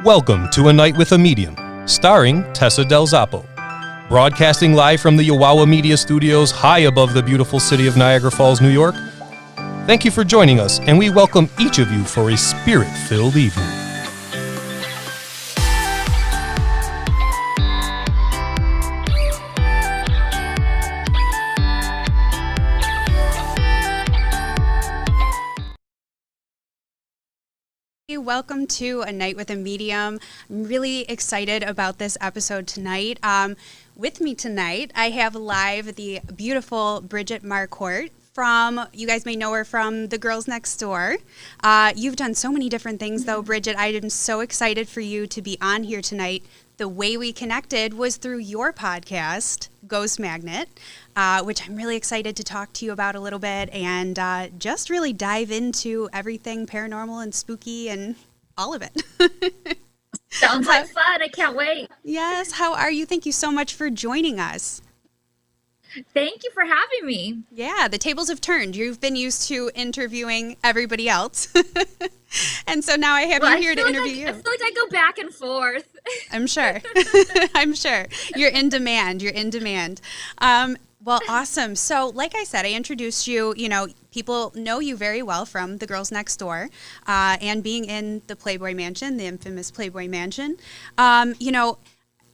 Welcome to A Night with a Medium, starring Tessa Del Zoppo. Broadcasting live from the Yowawa Media Studios high above the beautiful city of Niagara Falls, New York. Thank you for joining us, and we welcome each of you for a spirit-filled evening. Welcome to A Night with a Medium. I'm really excited about this episode tonight. With me tonight, I have live the beautiful Bridget Marquardt from, you guys may know her from The Girls Next Door. You've done so many different things though, Bridget. I am so excited for you to be on here tonight. The way we connected was through your podcast, Ghost Magnet, which I'm really excited to talk to you about a little bit and just really dive into everything paranormal and spooky and all of it. Sounds like fun. I can't wait. Yes. How are you? Thank you so much for joining us. Thank you for having me. Yeah, the tables have turned. You've been used to interviewing everybody else. And so now I have you here to interview you. I feel like I go back and forth. I'm sure. I'm sure. You're in demand. You're in demand. Well, awesome. So like I said, I introduced you, people know you very well from The Girls Next Door and being in the Playboy Mansion, the infamous Playboy Mansion.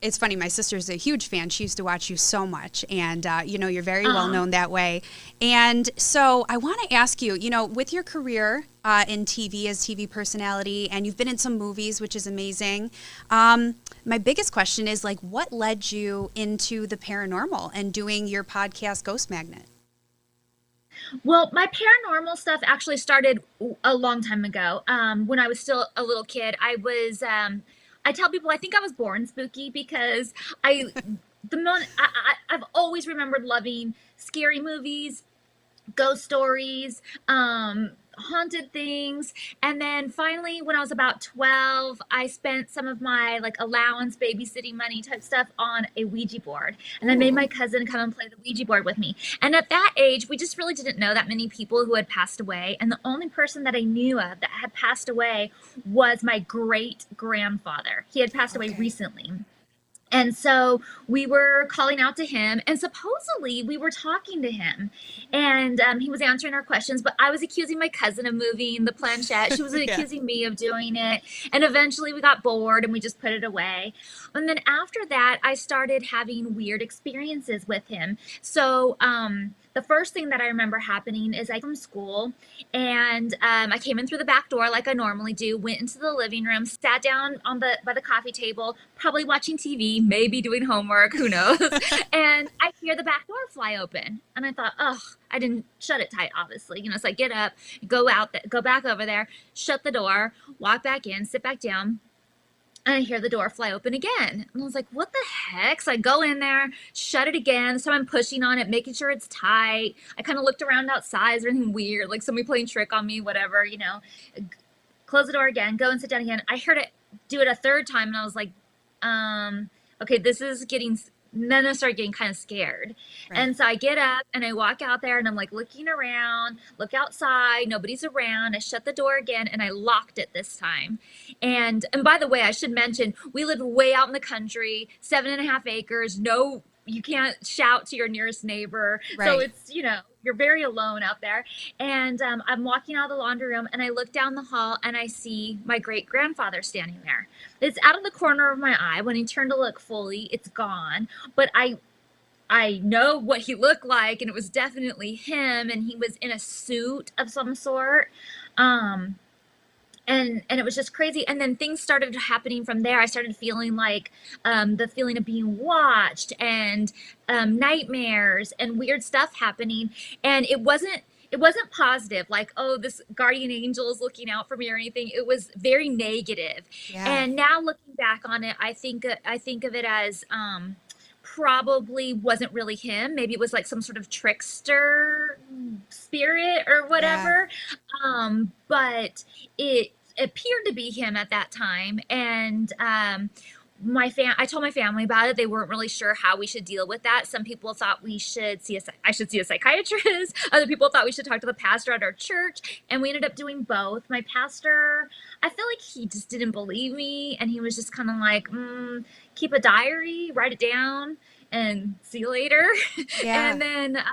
It's funny, my sister's a huge fan. She used to watch you so much, and, you're very well known that way. And so I want to ask you, with your career in TV as TV personality, and you've been in some movies, which is amazing, my biggest question is, what led you into the paranormal and doing your podcast, Ghost Magnet? Well, my paranormal stuff actually started a long time ago. When I was still a little kid, I tell people I think I was born spooky because I've always remembered loving scary movies, ghost stories, haunted things. And then finally, when I was about 12, I spent some of my allowance babysitting money type stuff on a Ouija board. And I made my cousin come and play the Ouija board with me. And at that age, we just really didn't know that many people who had passed away. And the only person that I knew of that had passed away was my great grandfather. He had passed away recently. And so we were calling out to him, and supposedly we were talking to him, and he was answering our questions, but I was accusing my cousin of moving the planchette. She was accusing me of doing it, and eventually we got bored and we just put it away. And then after that, I started having weird experiences with him. So the first thing that I remember happening is I came from school, and I came in through the back door like I normally do, went into the living room, sat down by the coffee table, probably watching TV, maybe doing homework, who knows, and I hear the back door fly open, and I thought, I didn't shut it tight, obviously, so I get up, go back over there, shut the door, walk back in, sit back down, and I hear the door fly open again. And I was like, what the heck? So I go in there, shut it again. So I'm pushing on it, making sure it's tight. I kind of looked around outside. Is there anything weird? Like somebody playing trick on me, whatever, Close the door again, go and sit down again. I heard it do it a third time. And I was like, okay, this is getting... Then I started getting kind of scared. Right. And so I get up and I walk out there and I'm looking around, look outside, nobody's around. I shut the door again and I locked it this time. And by the way, I should mention, we live way out in the country, 7.5 acres, you can't shout to your nearest neighbor. Right. So it's, you're very alone out there. And I'm walking out of the laundry room and I look down the hall and I see my great grandfather standing there. It's out of the corner of my eye. When he turned to look fully, it's gone. But I know what he looked like, and it was definitely him, and he was in a suit of some sort. And it was just crazy. And then things started happening from there. I started feeling like the feeling of being watched and nightmares and weird stuff happening. And it wasn't positive, this guardian angel is looking out for me or anything. It was very negative. Yeah. And now looking back on it, I think of it as probably wasn't really him. Maybe it was some sort of trickster spirit or whatever. Yeah. But it appeared to be him at that time. And I told my family about it. They weren't really sure how we should deal with that. Some people thought I should see a psychiatrist. Other people thought we should talk to the pastor at our church, and we ended up doing both. My pastor, I feel like he just didn't believe me, and he was just kind of like, keep a diary, write it down, and see you later. Yeah. And then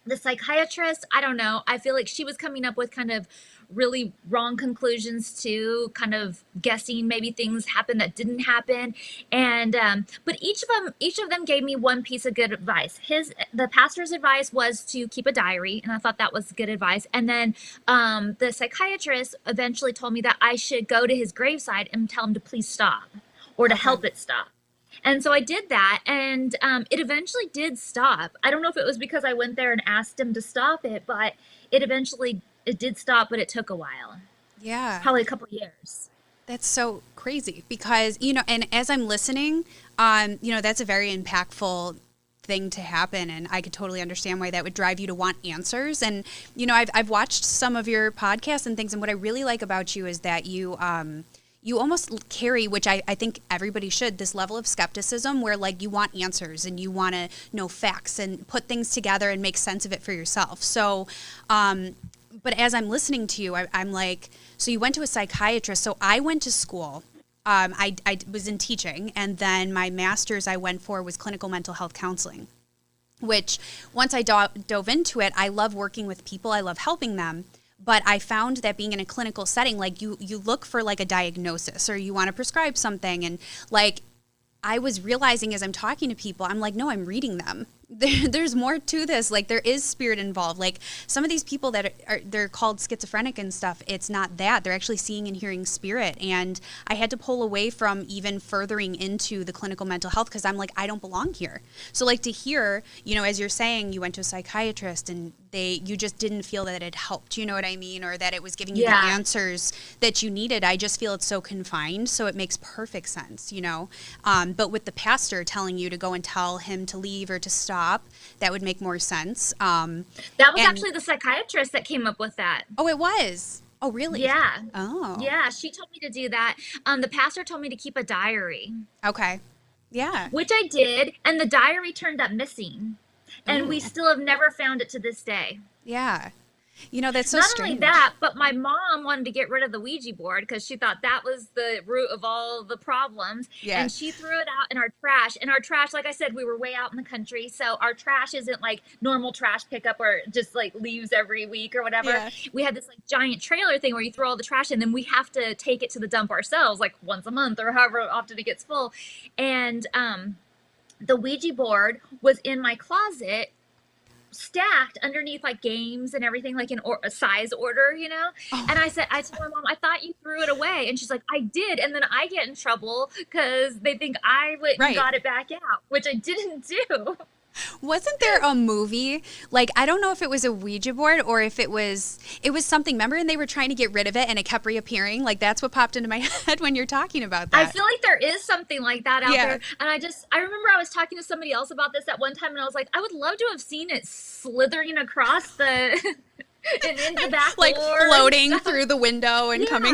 the psychiatrist, I don't know. I feel like she was coming up with kind of really wrong conclusions too, kind of guessing maybe things happened that didn't happen. And but each of them gave me one piece of good advice. The pastor's advice was to keep a diary, and I thought that was good advice. And then the psychiatrist eventually told me that I should go to his graveside and tell him to please stop, or to help it stop. And so I did that, and it eventually did stop. I don't know if it was because I went there and asked him to stop it, but it did stop, but it took a while. Yeah. Probably a couple of years. That's so crazy because, and as I'm listening, that's a very impactful thing to happen, and I could totally understand why that would drive you to want answers. And, I've watched some of your podcasts and things, and what I really like about you is that you almost carry, which I think everybody should, this level of skepticism where like you want answers and you want to know facts and put things together and make sense of it for yourself. So, but as I'm listening to you, I'm like, so you went to a psychiatrist. So I went to school. I was in teaching, and then my master's I went for was clinical mental health counseling, which once I dove into it, I love working with people. I love helping them. But I found that being in a clinical setting, like you look for like a diagnosis or you want to prescribe something. And like I was realizing as I'm talking to people, I'm like, no, I'm reading them. There's more to this. Like there is spirit involved. Like some of these people that they're called schizophrenic and stuff, it's not that. They're actually seeing and hearing spirit. And I had to pull away from even furthering into the clinical mental health because I'm like, I don't belong here. So like to hear, as you're saying, you went to a psychiatrist and you just didn't feel that it helped, you know what I mean? Or that it was giving you the answers that you needed. I just feel it's so confined. So it makes perfect sense, But with the pastor telling you to go and tell him to leave or to stop, that would make more sense. That was actually the psychiatrist that came up with that. Oh, it was? Oh, really? Yeah. Oh. Yeah, she told me to do that. The pastor told me to keep a diary. Okay. Yeah. Which I did, and the diary turned up missing. And we still have never found it to this day. Yeah. That's so Not strange. only that, but my mom wanted to get rid of the Ouija board because she thought that was the root of all the problems. Yeah. And she threw it out in our trash. And our trash, like I said, we were way out in the country. So our trash isn't like normal trash pickup or just like leaves every week or whatever. Yeah. We had this like giant trailer thing where you throw all the trash in, then we have to take it to the dump ourselves like once a month or however often it gets full. And the Ouija board was in my closet, stacked underneath like games and everything, like in a size order, Oh. And I told my mom, I thought you threw it away. And she's like, I did. And then I get in trouble because they think I went and got it back out, which I didn't do. Wasn't there a movie, like, I don't know if it was a Ouija board or if it was something, remember, and they were trying to get rid of it and it kept reappearing? Like, that's what popped into my head when you're talking about that. I feel like there is something like that out there. And I remember I was talking to somebody else about this at one time, and I was like, I would love to have seen it slithering across the... and into the back like door floating through the window and coming.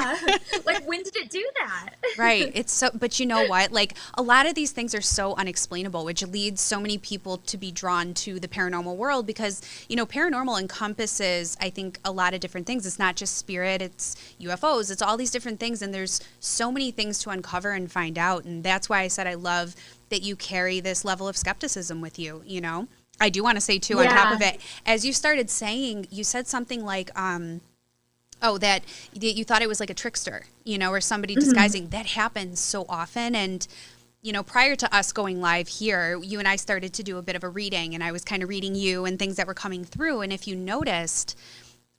Like, when did it do that? Right. It's so, but you know what? Like, a lot of these things are so unexplainable, which leads so many people to be drawn to the paranormal world because, paranormal encompasses, I think, a lot of different things. It's not just spirit, it's UFOs, it's all these different things. And there's so many things to uncover and find out. And that's why I said I love that you carry this level of skepticism with you, I do want to say, too, on top of it, as you started saying, you said something like, that you thought it was like a trickster, or somebody disguising. That happens so often. And, prior to us going live here, you and I started to do a bit of a reading, and I was kind of reading you and things that were coming through. And if you noticed,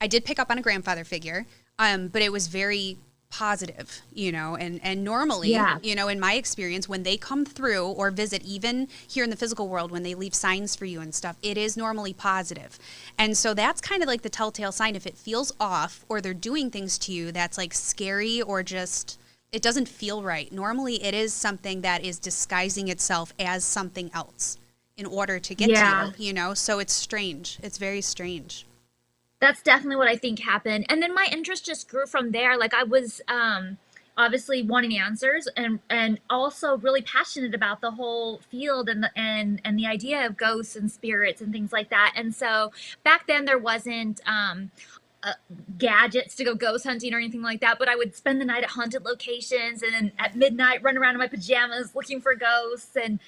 I did pick up on a grandfather figure, but it was very positive, and normally, in my experience, when they come through or visit, even here in the physical world, when they leave signs for you and stuff, it is normally positive. And so that's kind of like the telltale sign. If it feels off or they're doing things to you that's like scary or just, it doesn't feel right. Normally it is something that is disguising itself as something else in order to get to you, so it's strange. It's very strange. That's definitely what I think happened. And then my interest just grew from there. Like I was obviously wanting answers, and also really passionate about the whole field and the idea of ghosts and spirits and things like that. And so back then there wasn't gadgets to go ghost hunting or anything like that, but I would spend the night at haunted locations, and then at midnight run around in my pajamas looking for ghosts. And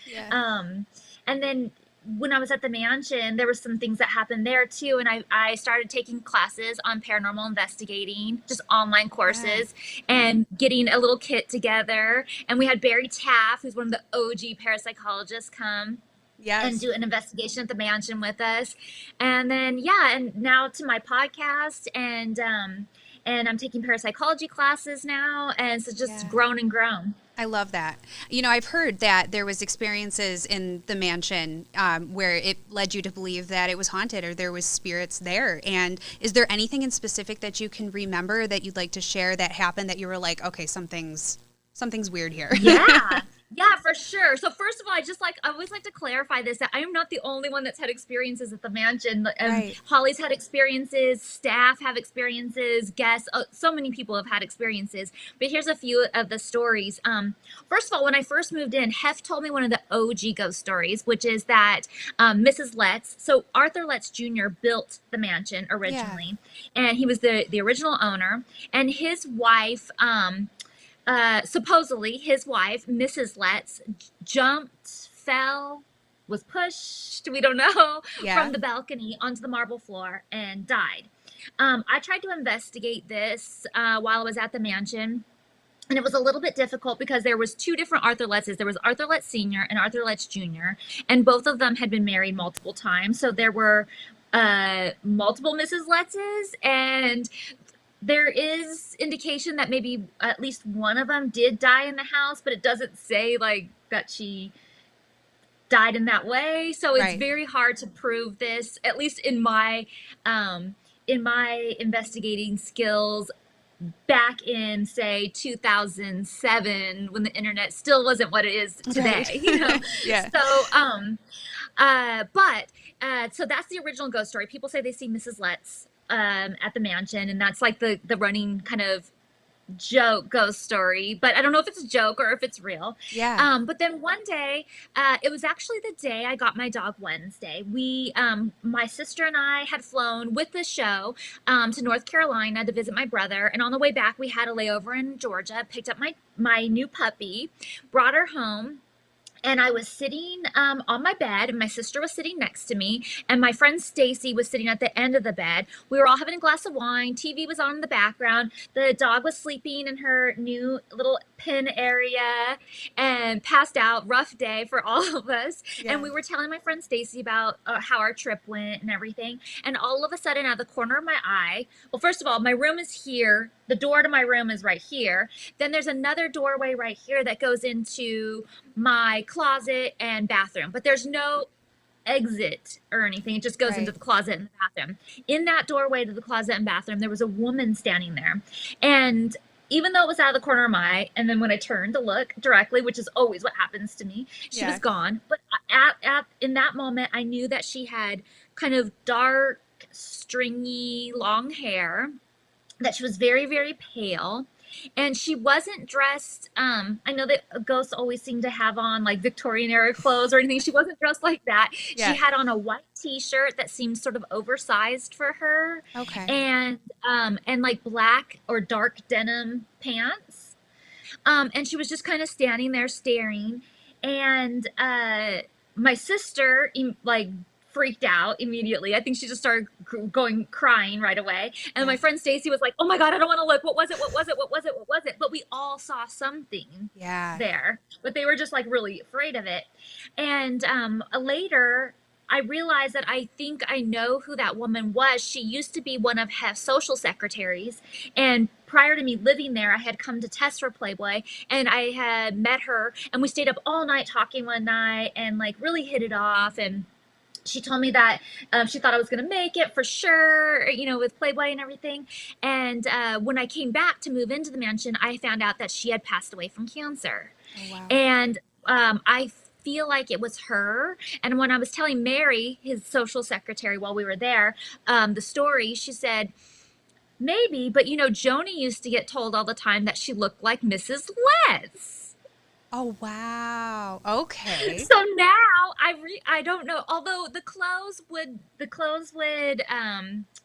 then when I was at the mansion, there were some things that happened there too, and I started taking classes on paranormal investigating, just online courses, and getting a little kit together. And we had Barry Taff, who's one of the OG parapsychologists, come and do an investigation at the mansion with us. And then and now to my podcast, and I'm taking parapsychology classes now, and so just grown and grown. I love that. You know, I've heard that there was experiences in the mansion where it led you to believe that it was haunted or there was spirits there. And is there anything in specific that you can remember that you'd like to share that happened that you were like, okay, something's weird here? Yeah, for sure. So first of all, I always like to clarify this, that I am not the only one that's had experiences at the mansion. Holly's had experiences, staff have experiences, guests, so many people have had experiences. But here's a few of the stories. First of all, when I first moved in, Hef told me one of the OG ghost stories, which is that Mrs. Letts, so Arthur Letts Jr. built the mansion originally, and he was the original owner, and his wife, supposedly his wife, Mrs. Letts, jumped, fell, was pushed, we don't know, from the balcony onto the marble floor and died. I tried to investigate this while I was at the mansion, and it was a little bit difficult because there was two different Arthur Lettses. There was Arthur Letts Sr. and Arthur Letts Jr., and both of them had been married multiple times. So there were multiple Mrs. Lettses, and there is indication that maybe at least one of them did die in the house, but it doesn't say like that she died in that way. So it's very hard to prove this, at least in my investigating skills back in, say, 2007, when the internet still wasn't what it is today. You know? So that's the original ghost story. People say they see Mrs. Letts at the mansion, and that's like the running kind of joke ghost story, but I don't know if it's a joke or if it's real. But then one day, it was actually the day I got my dog, Wednesday. We my sister and I had flown with the show to North Carolina to visit my brother, and on the way back we had a layover in Georgia, picked up my new puppy, brought her home. And I was sitting on my bed, and my sister was sitting next to me, and my friend Stacy was sitting at the end of the bed. We were all having a glass of wine. TV was on in the background. The dog was sleeping in her new little pen area and passed out. Rough day for all of us. And we were telling my friend Stacy about how our trip went and everything. And all of a sudden, out of the corner of my eye, well, first of all, my room is here. The door to my room is right here. Then there's another doorway right here that goes into my closet and bathroom, but there's no exit or anything. It just goes into the closet and the bathroom. In that doorway to the closet and bathroom, there was a woman standing there. And even though it was out of the corner of my eye, and then when I turned to look directly, which is always what happens to me, she was gone. But in that moment, I knew that she had kind of dark, stringy, long hair, that she was very, very pale, and she wasn't dressed, I know that ghosts always seem to have on like Victorian era clothes or anything. She wasn't dressed like that. She had on a white t-shirt that seemed sort of oversized for her. And like black or dark denim pants. And she was just kind of standing there staring. And my sister like freaked out immediately. I think she just started crying right away. And my friend Stacy was like, "Oh my God, I don't want to look. What was it? What was it? What was it? What was it?" But we all saw something there, but they were just like really afraid of it. And later, I realized that I think I know who that woman was. She used to be one of Hef's social secretaries. And prior to me living there, I had come to test for Playboy, and I had met her, and we stayed up all night talking one night and like really hit it off. And she told me that she thought I was going to make it for sure, you know, with Playboy and everything. And when I came back to move into the mansion, I found out that she had passed away from cancer. And I feel like it was her. And when I was telling Mary, his social secretary, while we were there, the story, she said, maybe, but Joni used to get told all the time that she looked like Mrs. Letts. Oh, wow. Okay. So now I don't know. Although the clothes would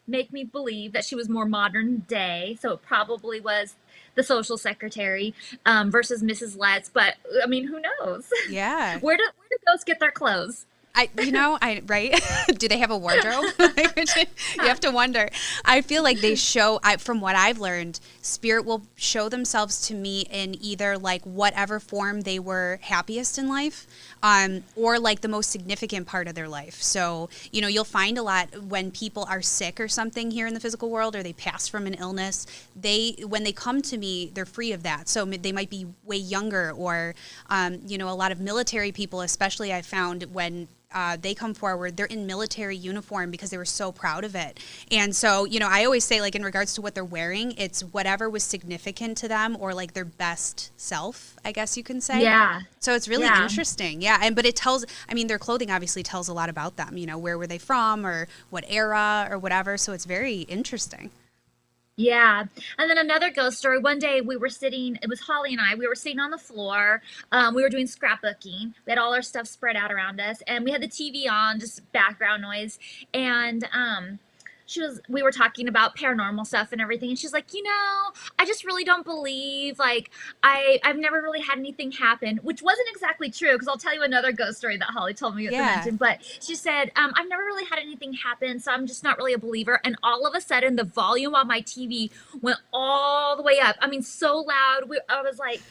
make me believe that she was more modern day. So it probably was the social secretary versus Mrs. Letts. But I mean, who knows? Yeah. Where do ghosts get their clothes? Right? Do they have a wardrobe? You have to wonder. I feel like they show, from what I've learned, spirit will show themselves to me in either like whatever form they were happiest in life, or like the most significant part of their life. So, you'll find a lot when people are sick or something here in the physical world, or they pass from an illness, when they come to me, they're free of that. So they might be way younger, or, a lot of military people, especially I found when they come forward, they're in military uniform because they were so proud of it. And so, I always say, like, in regards to what they're wearing, it's whatever was significant to them, or like their best self, I guess you can say. Yeah. So it's really interesting. Yeah. But it tells, their clothing obviously tells a lot about them, where were they from, or what era or whatever. So it's very interesting. Yeah. And then another ghost story. One day we were sitting, it was Holly and I, we were sitting on the floor. We were doing scrapbooking. We had all our stuff spread out around us, and we had the TV on, just background noise. And we were talking about paranormal stuff and everything. And she's like, I just really don't believe, like, I've never really had anything happen, which wasn't exactly true. Because I'll tell you another ghost story that Holly told me to mention. But she said, I've never really had anything happen, so I'm just not really a believer. And all of a sudden, the volume on my TV went all the way up. So loud. I was like,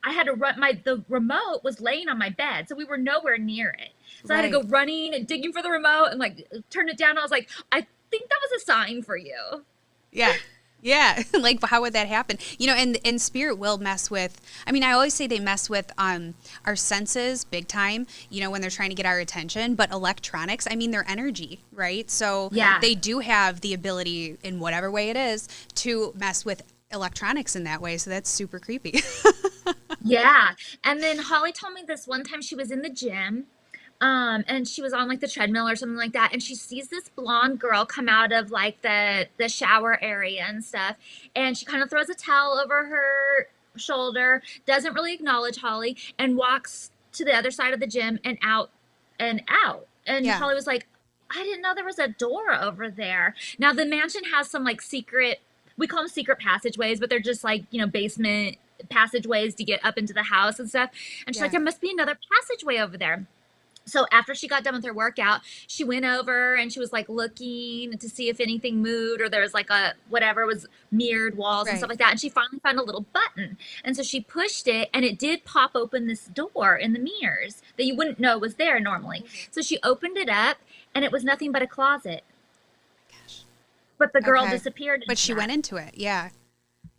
I had to run. The remote was laying on my bed, so we were nowhere near it. So I had to go running and digging for the remote and like turn it down. I was like, I think that was a sign for you. Yeah. Like, how would that happen? And spirit will mess with, I always say they mess with our senses big time, when they're trying to get our attention. But electronics, they're energy, right? So they do have the ability, in whatever way it is, to mess with electronics in that way. So that's super creepy. Yeah. And then Holly told me this one time she was in the gym. And she was on like the treadmill or something like that, and she sees this blonde girl come out of like the shower area and stuff, and she kind of throws a towel over her shoulder, doesn't really acknowledge Holly, and walks to the other side of the gym and out and out. And Holly was like, I didn't know there was a door over there. Now the mansion has some like secret, we call them secret passageways, but they're just like, basement passageways to get up into the house and stuff. And she's like, there must be another passageway over there. So after she got done with her workout, she went over and she was like looking to see if anything moved, or there was like was mirrored walls and stuff like that. And she finally found a little button. And so she pushed it, and it did pop open this door in the mirrors that you wouldn't know was there normally. So she opened it up, and it was nothing but a closet. Gosh. But the girl disappeared. But she went into it. Yeah.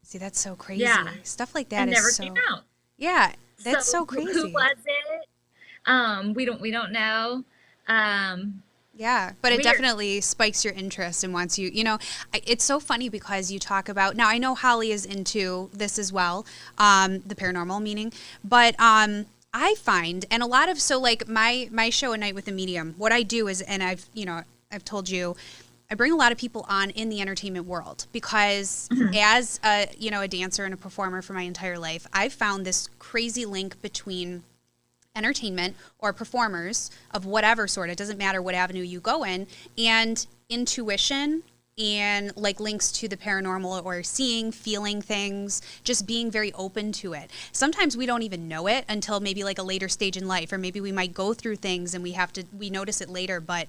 See, that's so crazy. Yeah. Stuff like that and never came out. Yeah. That's so crazy. Who was it? We don't know. Yeah, but it definitely spikes your interest and wants you, it's so funny because you talk about, now I know Holly is into this as well, the paranormal meaning, but I find, and a lot of, so like my show, A Night with a Medium, what I do is, and I've told you, I bring a lot of people on in the entertainment world because as a dancer and a performer for my entire life, I've found this crazy link between entertainment or performers of whatever sort, it doesn't matter what avenue you go in, and intuition and like links to the paranormal, or seeing, feeling things, just being very open to it. Sometimes we don't even know it until maybe like a later stage in life, or maybe we might go through things and we notice it later. But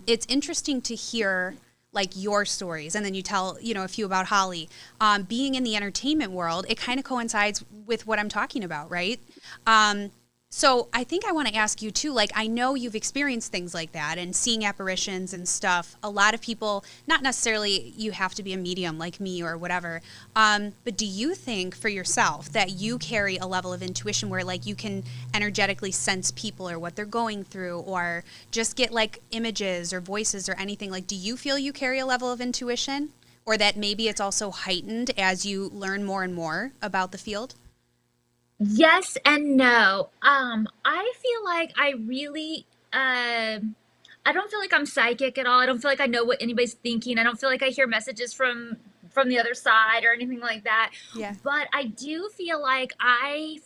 it's interesting to hear like your stories, and then you tell, a few about Holly. Being in the entertainment world, it kind of coincides with what I'm talking about, right? So I think I want to ask you too, like, I know you've experienced things like that and seeing apparitions and stuff. A lot of people, not necessarily you have to be a medium like me or whatever, but do you think for yourself that you carry a level of intuition where like you can energetically sense people or what they're going through, or just get like images or voices or anything? Like, do you feel you carry a level of intuition, or that maybe it's also heightened as you learn more and more about the field? Yes and no. I feel like I really, I don't feel like I'm psychic at all. I don't feel like I know what anybody's thinking. I don't feel like I hear messages from from the other side or anything like that. Yeah. But I do feel like I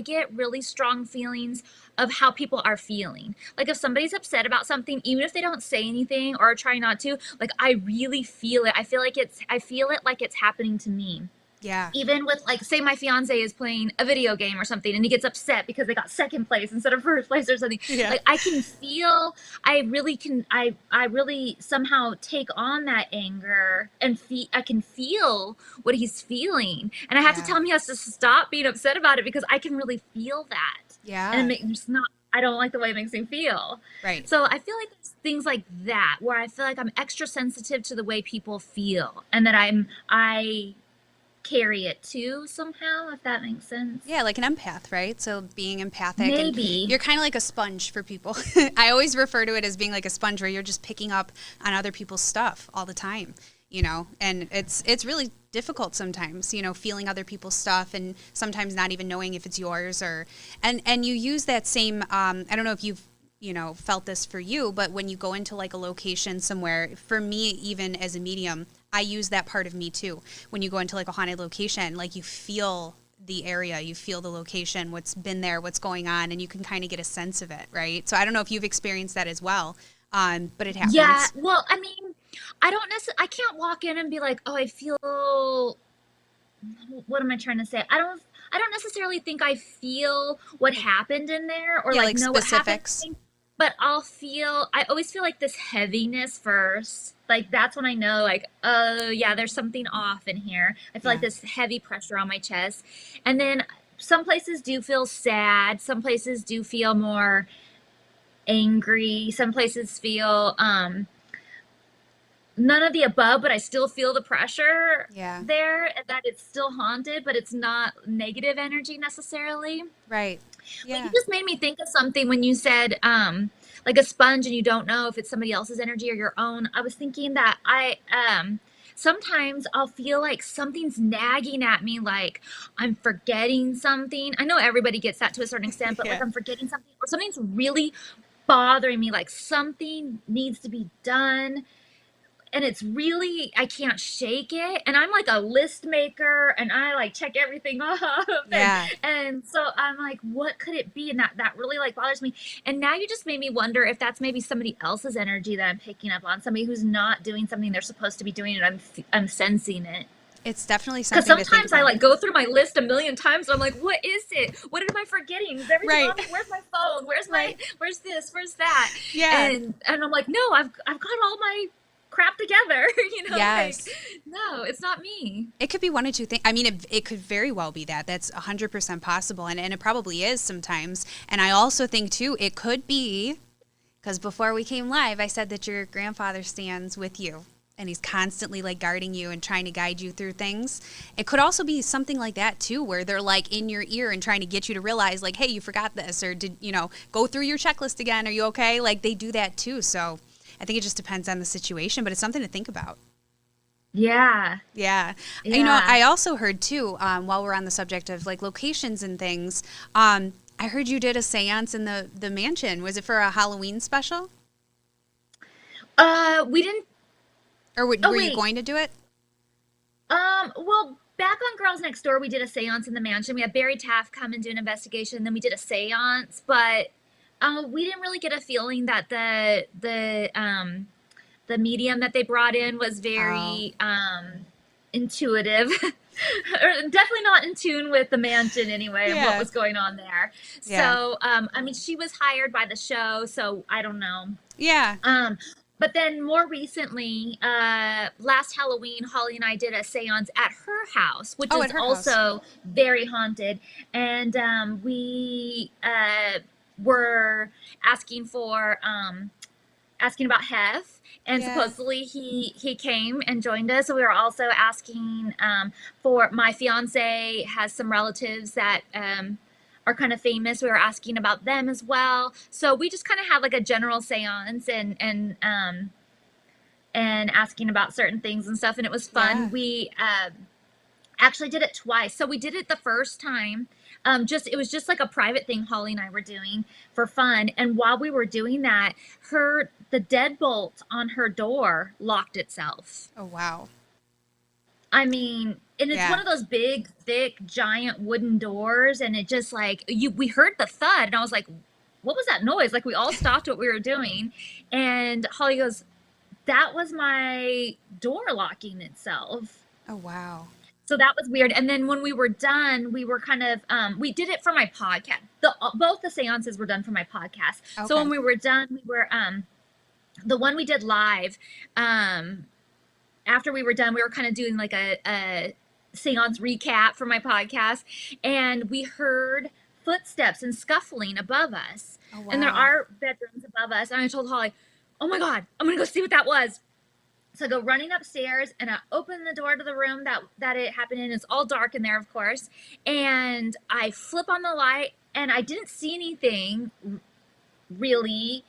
get really strong feelings of how people are feeling. Like if somebody's upset about something, even if they don't say anything or try not to, like I really feel it. I feel it like it's happening to me. Yeah. Even with like, say my fiance is playing a video game or something and he gets upset because they got second place instead of first place or something. Yeah. Like I can feel, I really somehow take on that anger and I can feel what he's feeling. And I have to tell him he has to stop being upset about it because I can really feel that. Yeah. And I don't like the way it makes me feel. Right. So I feel like there's things like that where I feel like I'm extra sensitive to the way people feel and that I carry it too somehow, if that makes sense. Yeah, like an empath, right? So being empathic. Maybe. And you're kind of like a sponge for people. I always refer to it as being like a sponge where you're just picking up on other people's stuff all the time, you know? And it's really difficult sometimes, you know, feeling other people's stuff and sometimes not even knowing if it's yours or and you use that same I don't know if you've felt this for you, but when you go into like a location somewhere, for me, even as a medium, I use that part of me too. When you go into like a haunted location, like you feel the area, you feel the location, what's been there, what's going on, and you can kind of get a sense of it, right? So I don't know if you've experienced that as well, but it happens. Yeah, well, I mean, I can't walk in and be like, oh, I feel, what am I trying to say? I don't necessarily think I feel what happened in there or like know specifics. What happened. But I always feel like this heaviness first. Like that's when I know like, oh yeah, there's something off in here. I feel like this heavy pressure on my chest. And then some places do feel sad. Some places do feel more angry. Some places feel, none of the above, but I still feel the pressure there that it's still haunted, but it's not negative energy necessarily. Right. Yeah. You just made me think of something when you said, like a sponge and you don't know if it's somebody else's energy or your own. I was thinking that sometimes I'll feel like something's nagging at me, like I'm forgetting something. I know everybody gets that to a certain extent, but like I'm forgetting something or something's really bothering me, like something needs to be done. And it's really, I can't shake it. And I'm like a list maker and I like check everything off. And so I'm like, what could it be? And that really like bothers me. And now you just made me wonder if that's maybe somebody else's energy that I'm picking up on, somebody who's not doing something they're supposed to be doing and I'm sensing it. It's definitely something. Because sometimes I like go through my list a million times and I'm like, what is it? What am I forgetting? Is everything on me? Where's my phone? Where's this? Where's that? Yeah. And I'm like, no, I've got all my crap together, Yes. Like, no, it's not me. It could be one or two things. I mean, it could very well be that. That's 100% possible, and it probably is sometimes. And I also think, too, it could be, because before we came live, I said that your grandfather stands with you, and he's constantly, like, guarding you and trying to guide you through things. It could also be something like that, too, where they're, like, in your ear and trying to get you to realize, like, hey, you forgot this, or did, go through your checklist again. Are you okay? Like, they do that, too, so I think it just depends on the situation, but it's something to think about. Yeah. I also heard too, while we're on the subject of like locations and things, I heard you did a seance in the mansion. Was it for a Halloween special? We didn't. Or were you going to do it? Well, back on Girls Next Door, we did a seance in the mansion. We had Barry Taft come and do an investigation. Then we did a seance, but we didn't really get a feeling that the medium that they brought in was very intuitive, or definitely not in tune with the mansion anyway, and what was going on there. So, I mean, she was hired by the show, so I don't know. Yeah. But then more recently, last Halloween, Holly and I did a seance at her house, which is also very haunted. And we were asking about Hef, and supposedly he came and joined us. So we were also asking for, my fiance has some relatives that are kind of famous. We were asking about them as well. So we just kind of had like a general seance and asking about certain things and stuff, and it was fun. Yeah. We actually did it twice. So we did it the first time. It was just like a private thing Holly and I were doing for fun. And while we were doing that, the deadbolt on her door locked itself. Oh, wow. I mean, and it's one Yeah. of those big, thick, giant wooden doors, and it just like we heard the thud, and I was like, "What was that noise?" Like we all stopped what we were doing, and Holly goes, "That was my door locking itself." Oh, wow. So that was weird. And then when we were done, we were kind of we did it for my podcast. Both the seances were done for my podcast. So Okay. when we were done, we were the one we did live. After we were done, we were kind of doing like a seance recap for my podcast, and we heard footsteps and scuffling above us. Oh, And there wow. are bedrooms above us. And I told Holly, "Oh my God, I'm gonna go see what that was." So I go running upstairs and I open the door to the room that it happened in. It's all dark in there, of course. And I flip on the light and I didn't see anything really.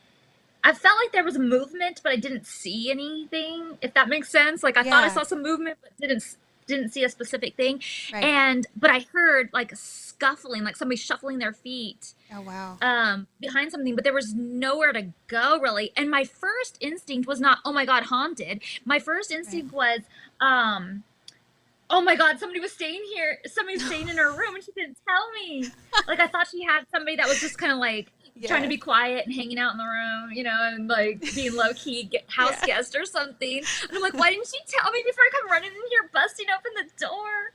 I felt like there was movement, but I didn't see anything, if that makes sense. Like I thought I Yeah. saw some movement, but didn't see a specific thing. Right. But I heard like scuffling, like somebody shuffling their feet Oh, wow. behind something, but there was nowhere to go really. And my first instinct was not, "Oh my God, haunted." My first Right. instinct was, "Oh my God, somebody was staying here. Somebody was staying in her room and she didn't tell me." Like I thought she had somebody that was just kind of like trying to Yeah. be quiet and hanging out in the room, and like being low key house Yeah. guest or something. And I'm like, "Why didn't she tell me before I come running in here, busting open the door?"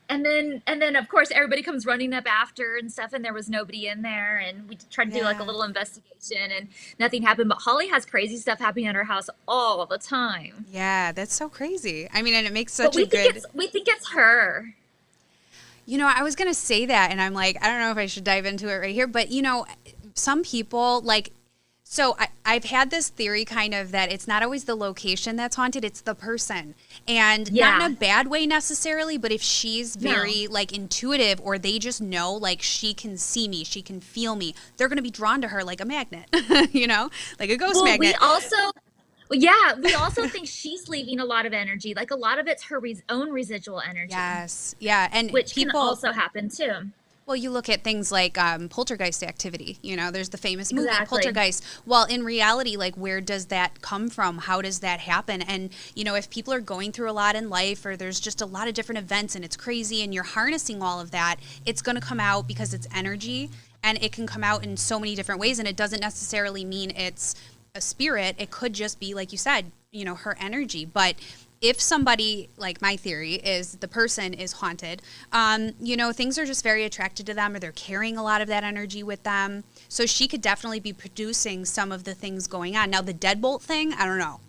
And then of course everybody comes running up after and stuff, and there was nobody in there, and we tried to do like a Yeah. little investigation and nothing happened. But Holly has crazy stuff happening at her house all the time. Yeah, that's so crazy. I mean, and it makes But such a good. we think it's her. I was going to say that, and I'm like, I don't know if I should dive into it right here, but some people like, so I've had this theory kind of that it's not always the location that's haunted, it's the person. And not in Yeah. a bad way necessarily, but if she's No. very like intuitive, or they just know like she can see me, she can feel me, they're going to be drawn to her like a magnet, like a ghost Well, magnet. we also think she's leaving a lot of energy. Like a lot of it's her own residual energy, Yes. Yeah. And which can people, also happen too. well, you look at things like poltergeist activity. There's the famous movie Exactly. Poltergeist. Well, in reality, like, where does that come from? How does that happen? And, if people are going through a lot in life, or there's just a lot of different events and it's crazy and you're harnessing all of that, it's going to come out because it's energy, and it can come out in so many different ways. And it doesn't necessarily mean it's a spirit. It could just be, like you said, her energy. But if somebody, like my theory is the person is haunted, things are just very attracted to them, or they're carrying a lot of that energy with them. So she could definitely be producing some of the things going on. Now, the deadbolt thing, I don't know.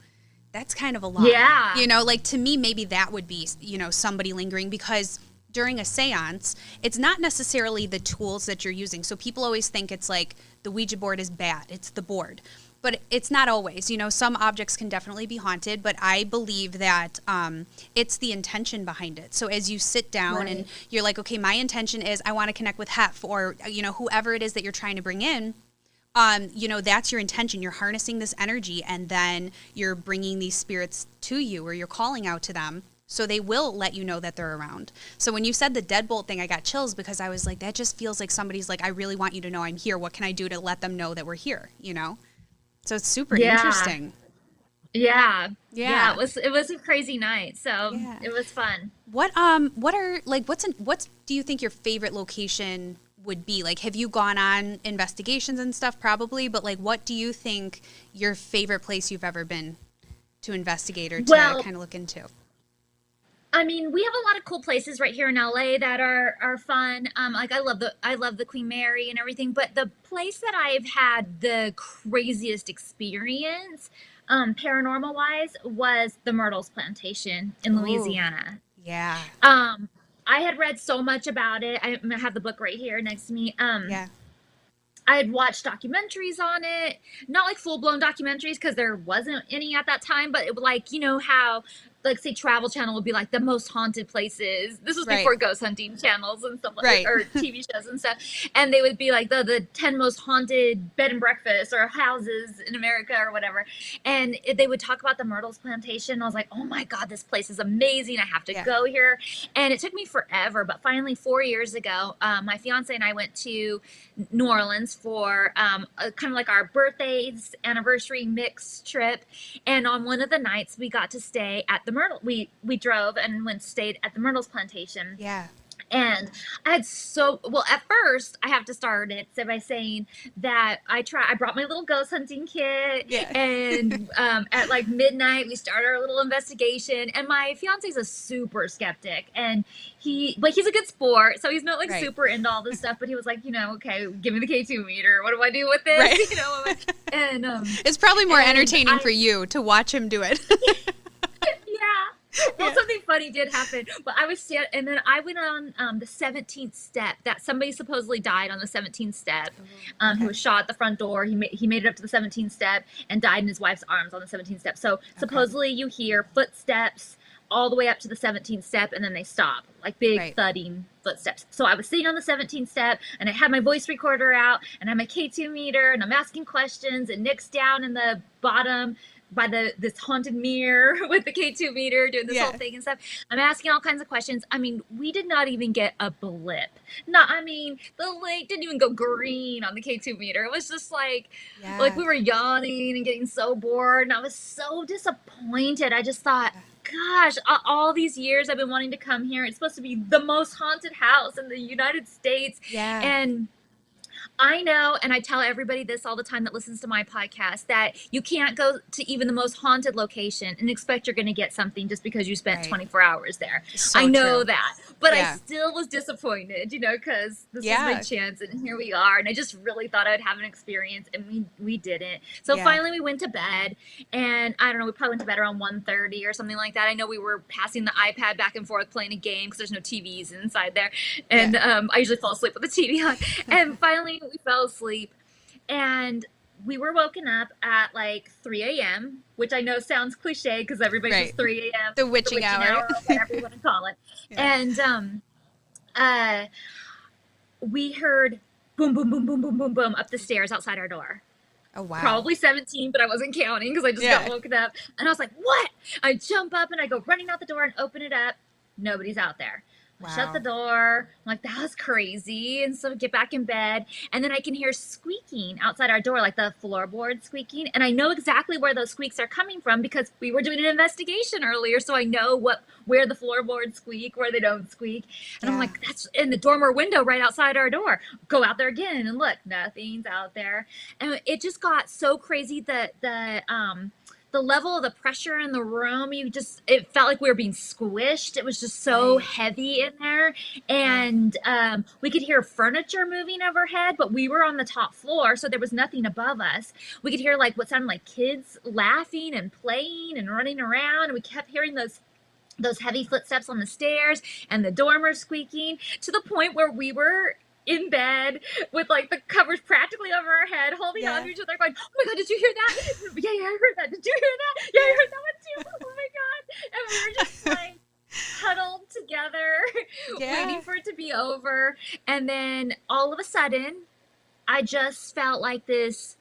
That's kind of a lot. Yeah. Like to me, maybe that would be, somebody lingering, because during a seance, it's not necessarily the tools that you're using. So people always think it's like the Ouija board is bad. It's the board. But it's not always. Some objects can definitely be haunted, but I believe that it's the intention behind it. So as you sit down and you're like, okay, my intention is I want to connect with Hef, or, whoever it is that you're trying to bring in, that's your intention. You're harnessing this energy, and then you're bringing these spirits to you, or you're calling out to them. So they will let you know that they're around. So when you said the deadbolt thing, I got chills, because I was like, that just feels like somebody's like, I really want you to know I'm here. What can I do to let them know that we're here, So it's super interesting. Yeah. Yeah. It was a crazy night. So Yeah. it was fun. What are like what's do you think your favorite location would be? Like, have you gone on investigations and stuff? Probably, but like, what do you think your favorite place you've ever been to investigate or to Well, kind of look into? I mean, we have a lot of cool places right here in LA that are fun. Like I love the Queen Mary and everything, but the place that I've had the craziest experience, paranormal wise, was the Myrtles plantation in Ooh. Louisiana. Yeah. I had read so much about it. I have the book right here next to me. Yeah. I had watched documentaries on it, not like full blown documentaries because there wasn't any at that time, but it was like, how, like, say Travel Channel would be like the most haunted places. This was Right. before ghost hunting channels and stuff like Right. or TV shows and stuff. And they would be like the 10 most haunted bed and breakfast or houses in America or whatever. And they would talk about the Myrtles plantation. I was like, oh my God, this place is amazing. I have to Yeah. go here. And it took me forever, but finally 4 years ago, my fiance and I went to New Orleans for kind of like our birthdays anniversary mix trip. And on one of the nights we got to stay at the Myrtle. We drove and stayed at the Myrtles plantation. Yeah. And I had at first I have to start it by saying that I brought my little ghost hunting kit, and at like midnight we started our little investigation, and my fiance's a super skeptic, and he's a good sport, so he's not like super into all this stuff, but he was like, okay, give me the K2 meter, what do I do with this? And it's probably more entertaining for you to watch him do it. Well, something funny did happen, but I was and then I went on the 17th step. That somebody supposedly died on the 17th step. Who was shot at the front door. He made it up to the 17th step and died in his wife's arms on the 17th step. So supposedly you hear footsteps all the way up to the 17th step, and then they stop, like big thudding footsteps. So I was sitting on the 17th step, and I had my voice recorder out, and I had my K2 meter, and I'm asking questions, and Nick's down in the bottom by this haunted mirror with the K2 meter doing this whole thing and stuff. I'm asking all kinds of questions. I mean, we did not even get a blip. The light didn't even go green on the K2 meter. It was just like we were yawning and getting so bored, and I was so disappointed. I just thought, gosh, all these years I've been wanting to come here. It's supposed to be the most haunted house in the United States. Yeah. And I know, and I tell everybody this all the time that listens to my podcast, that you can't go to even the most haunted location and expect you're going to get something just because you spent 24 hours there. So I know that. But I still was disappointed, because this was my chance, and here we are. And I just really thought I would have an experience, and we didn't. So finally we went to bed, and I don't know, we probably went to bed around 1:30 or something like that. I know we were passing the iPad back and forth playing a game because there's no TVs inside there. And I usually fall asleep with the TV on. And finally we fell asleep, and we were woken up at like 3 a.m., which I know sounds cliche because everybody says 3 a.m. The witching hour. Or whatever you want to call it. And we heard boom, boom, boom, boom, boom, boom, boom up the stairs outside our door. Oh, wow. Probably 17, but I wasn't counting because I just got woken up. And I was like, what? I jump up and I go running out the door and open it up. Nobody's out there. Wow. I shut the door. I'm like, that was crazy. And so get back in bed. And then I can hear squeaking outside our door, like the floorboard squeaking. And I know exactly where those squeaks are coming from because we were doing an investigation earlier. So I know where the floorboards squeak, where they don't squeak. And I'm like, that's in the dormer window right outside our door. Go out there again and look, nothing's out there. And it just got so crazy that the level of the pressure in the room, it felt like we were being squished. It was just so heavy in there. And we could hear furniture moving overhead, but we were on the top floor, so there was nothing above us. We could hear like what sounded like kids laughing and playing and running around. And we kept hearing those heavy footsteps on the stairs and the dormer squeaking, to the point where we were in bed with like the covers practically over our head, holding on to each other, going, "Oh my God, did you hear that? Yeah, I heard that. Did you hear that? Yeah, I heard that one too. Oh my God!" And we were just like huddled together, waiting for it to be over. And then all of a sudden, I just felt like this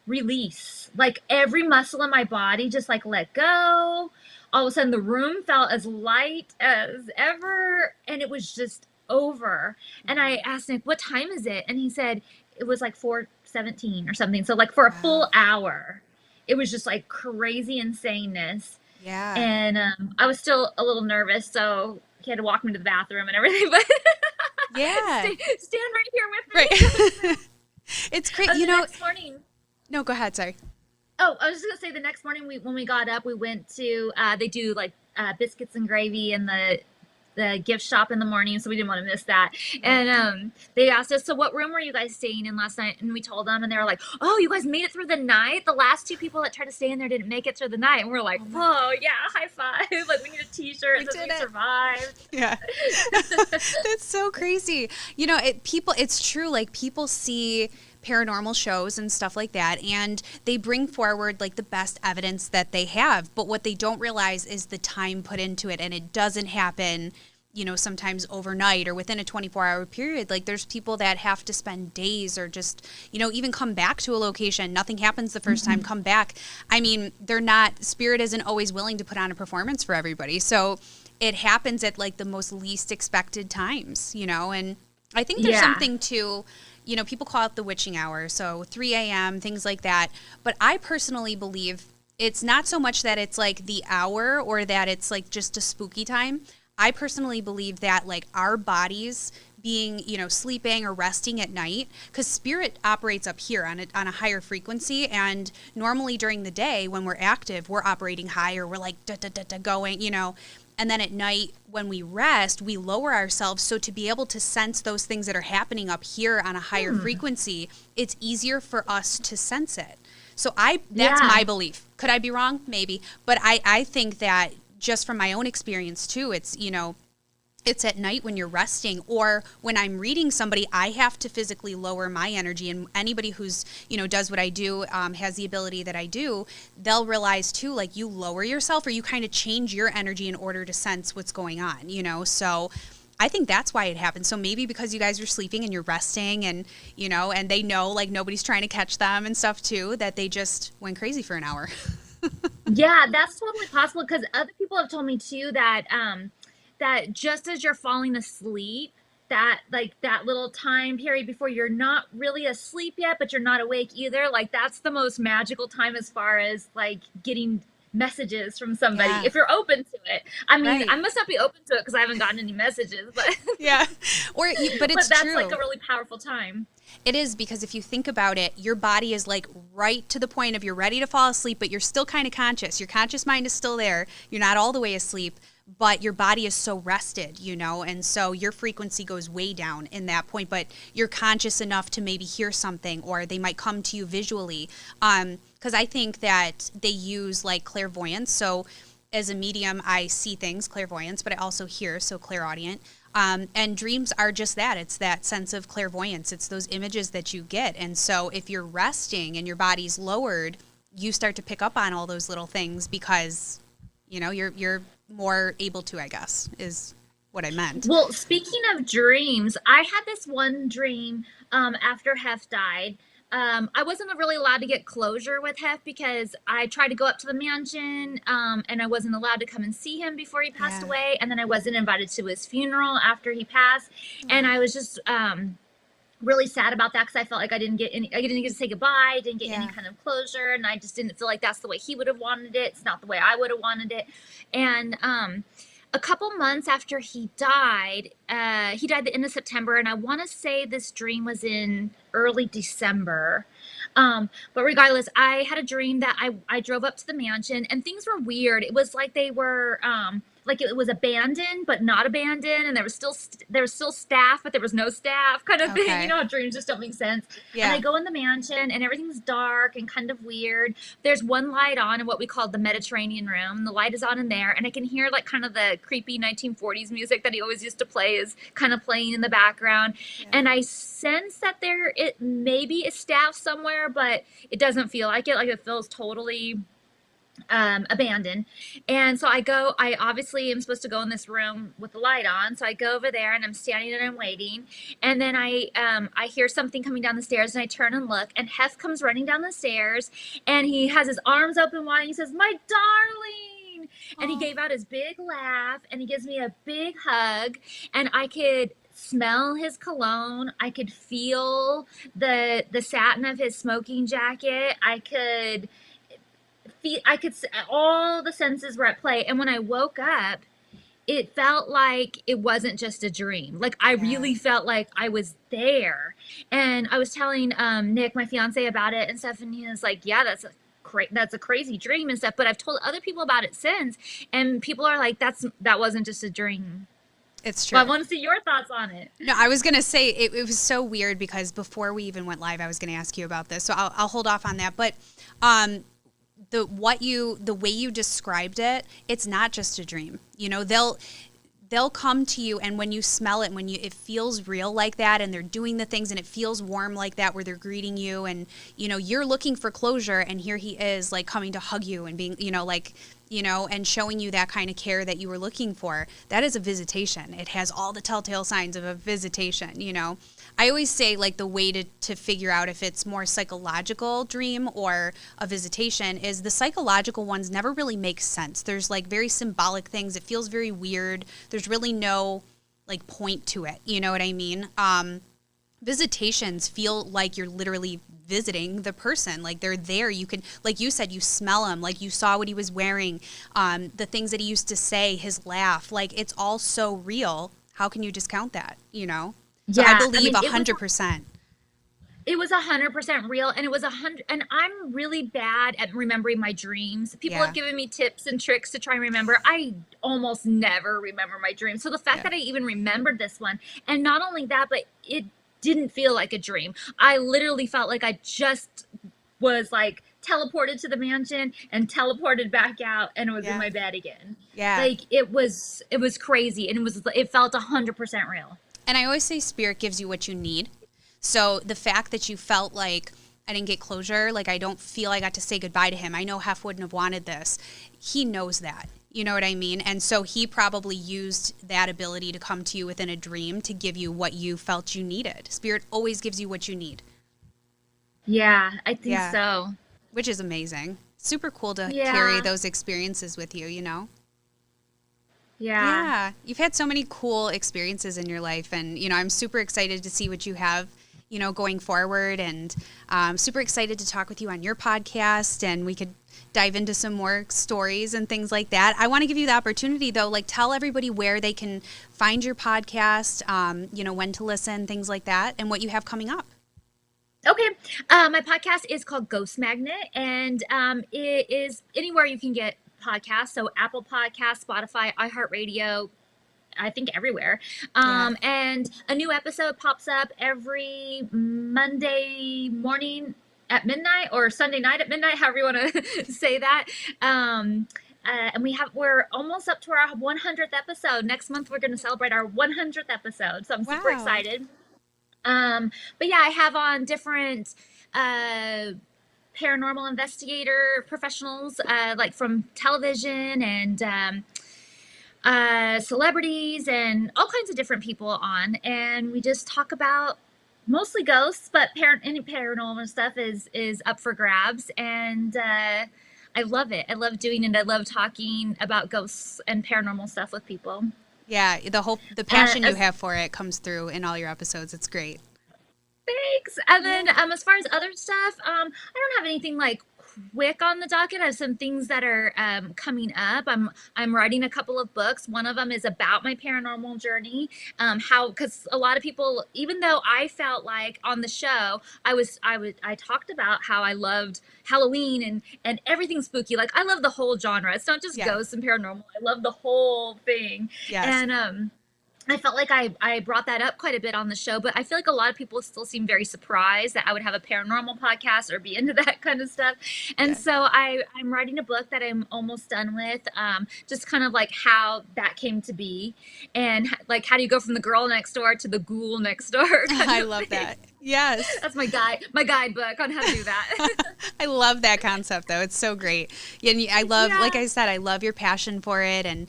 release, like every muscle in my body just like let go. All of a sudden, the room felt as light as ever, and it was just over. And I asked Nick, "What time is it?" And he said it was like 4:17 or something. So like for a full hour, it was just like crazy insaneness. Yeah. And I was still a little nervous, so he had to walk me to the bathroom and everything. But stand right here with me. Right. It's great. Next morning. No, go ahead. Sorry. Oh, I was just gonna say the next morning when we got up, we went to they do like biscuits and gravy in the gift shop in the morning, so we didn't want to miss that. And they asked us, "So what room were you guys staying in last night?" And we told them, and they were like, "Oh, you guys made it through the night? The last two people that tried to stay in there didn't make it through the night." And we're like, "Whoa, yeah, high five!" Like we need a T-shirt that says we survived. Yeah, that's so crazy. It's true. Like people see paranormal shows and stuff like that, and they bring forward like the best evidence that they have, but what they don't realize is the time put into it, and it doesn't happen sometimes overnight or within a 24-hour period. Like there's people that have to spend days or just even come back to a location. Nothing happens the first time, come back. I mean, spirit isn't always willing to put on a performance for everybody, so it happens at like the most least expected times, and I think there's something to people call it the witching hour, so 3 a.m., things like that. But I personally believe it's not so much that it's like the hour or that it's like just a spooky time. I personally believe that like our bodies being, sleeping or resting at night, because spirit operates up here on a higher frequency, and normally during the day when we're active, we're operating higher, we're like going, and then at night when we rest, we lower ourselves. So to be able to sense those things that are happening up here on a higher frequency, it's easier for us to sense it. So that's my belief. Could I be wrong? Maybe. But I think that just from my own experience too, it's, it's at night when you're resting, or when I'm reading somebody, I have to physically lower my energy. And anybody who's, does what I do, has the ability that I do, they'll realize too, like you lower yourself or you kind of change your energy in order to sense what's going on, So I think that's why it happens. So maybe because you guys are sleeping and you're resting and, and they know like nobody's trying to catch them and stuff too, that they just went crazy for an hour. Yeah, that's totally possible, because other people have told me too that that just as you're falling asleep, that like that little time period before you're not really asleep yet, but you're not awake either, like that's the most magical time as far as like getting messages from somebody, if you're open to it. I mean, I must not be open to it because I haven't gotten any messages, but but it's that's true. Like a really powerful time. It is, because if you think about it, your body is like right to the point of you're ready to fall asleep, but you're still kind of conscious. Your conscious mind is still there. You're not all the way asleep, but your body is so rested, and so your frequency goes way down in that point, but you're conscious enough to maybe hear something, or they might come to you visually. Because I think that they use like clairvoyance. So as a medium, I see things, clairvoyance, but I also hear, so clairaudient. And dreams are just that. It's that sense of clairvoyance. It's those images that you get. And so if you're resting and your body's lowered, you start to pick up on all those little things because, you're more able to, I guess, is what I meant. Well, speaking of dreams, I had this one dream after Hef died. I wasn't really allowed to get closure with Hef because I tried to go up to the mansion and I wasn't allowed to come and see him before he passed away. And then I wasn't invited to his funeral after he passed. And I was just really sad about that because I felt like I didn't get to say goodbye, didn't get any kind of closure. And I just didn't feel like that's the way he would have wanted it. It's not the way I would have wanted it. And a couple months after he died the end of September, and I want to say this dream was in early December. But regardless, I had a dream that I drove up to the mansion and things were weird. It was like they were like it was abandoned but not abandoned, and there was still staff but there was no staff kind of thing. How dreams just don't make sense. And I go in the mansion and everything's dark and kind of weird. There's one light on in what we call the Mediterranean room. The light is on in there, and I can hear like kind of the creepy 1940s music that he always used to play is kind of playing in the background. And I sense that it maybe is staff somewhere, but it doesn't feel like it. Like it feels totally abandoned. And so I obviously am supposed to go in this room with the light on. So I go over there and I'm standing and I'm waiting. And then I hear something coming down the stairs and I turn and look, and Hef comes running down the stairs and he has his arms open wide and he says, "My darling." And he gave out his big laugh and he gives me a big hug, and I could smell his cologne. I could feel the satin of his smoking jacket. I could all the senses were at play. And when I woke up, it felt like it wasn't just a dream. Like I really felt like I was there. And I was telling Nick, my fiance, about it and stuff, and he was like, "Yeah, that's a crazy dream and stuff." But I've told other people about it since, and people are like, that wasn't just a dream. It's true. But I want to see your thoughts on it. No, I was going to say it was so weird because before we even went live, I was going to ask you about this. So I'll hold off on that. But the way you described it, it's not just a dream. They'll come to you, and when you smell it, it feels real like that, and they're doing the things and it feels warm like that, where they're greeting you, and you're looking for closure, and here he is like coming to hug you and being and showing you that kind of care that you were looking for. That is a visitation. It has all the telltale signs of a visitation. I always say like the way to figure out if it's more psychological dream or a visitation is the psychological ones never really make sense. There's like very symbolic things. It feels very weird. There's really no like point to it. You know what I mean? visitations feel like you're literally visiting the person. Like they're there. You can, like you said, you smell him. Like you saw what he was wearing, the things that he used to say, his laugh. Like it's all so real. How can you discount that? You know? So Yeah, I believe 100%. It was 100% real, and it was 100. And I'm really bad at remembering my dreams. People have given me tips and tricks to try and remember. I almost never remember my dreams. So the fact that I even remembered this one, and not only that, but it didn't feel like a dream. I literally felt like I just was like teleported to the mansion and teleported back out, and was in my bed again. Yeah, like it was crazy, and it felt 100% real. And I always say spirit gives you what you need. So the fact that you felt like I didn't get closure, like I don't feel I got to say goodbye to him, I know Hef wouldn't have wanted this. He knows that. You know what I mean? And so he probably used that ability to come to you within a dream to give you what you felt you needed. Spirit always gives you what you need. Yeah, I think so. Which is amazing. Super cool to carry those experiences with you, you know? Yeah. You've had so many cool experiences in your life, and, you know, I'm super excited to see what you have, you know, going forward, and super excited to talk with you on your podcast, and we could dive into some more stories and things like that. I want to give you the opportunity, though, like tell everybody where they can find your podcast, you know, when to listen, things like that, and what you have coming up. Okay. My podcast is called Ghost Magnet, and it is anywhere you can get podcasts. So Apple Podcasts, Spotify, iHeartRadio, I think everywhere. And a new episode pops up every Monday morning at midnight, or Sunday night at midnight, however you want to say that. And we're almost up to our 100th episode. Next month, we're going to celebrate our 100th episode. So I'm super excited. But yeah, I have on different, paranormal investigator professionals, like from television and, celebrities and all kinds of different people on, and we just talk about mostly ghosts, but any paranormal stuff is up for grabs, and I love it. I love doing it. I love talking about ghosts and paranormal stuff with people. Yeah, the passion you have for it comes through in all your episodes. It's great. Thanks. And then as far as other stuff, I don't have anything like quick on the docket. I have some things that are coming up. I'm writing a couple of books. One of them is about my paranormal journey. Because a lot of people, even though I felt like on the show, I talked about how I loved Halloween and everything spooky. Like I love the whole genre. It's not just ghosts and paranormal. I love the whole thing. Yes. And I felt like I brought that up quite a bit on the show, but I feel like a lot of people still seem very surprised that I would have a paranormal podcast or be into that kind of stuff. And so I'm writing a book that I'm almost done with, just kind of like how that came to be, and like how do you go from the girl next door to the ghoul next door. I love that. Yes. That's my guidebook on how to do that. I love that concept, though. It's so great. And I love, like I said, I love your passion for it, and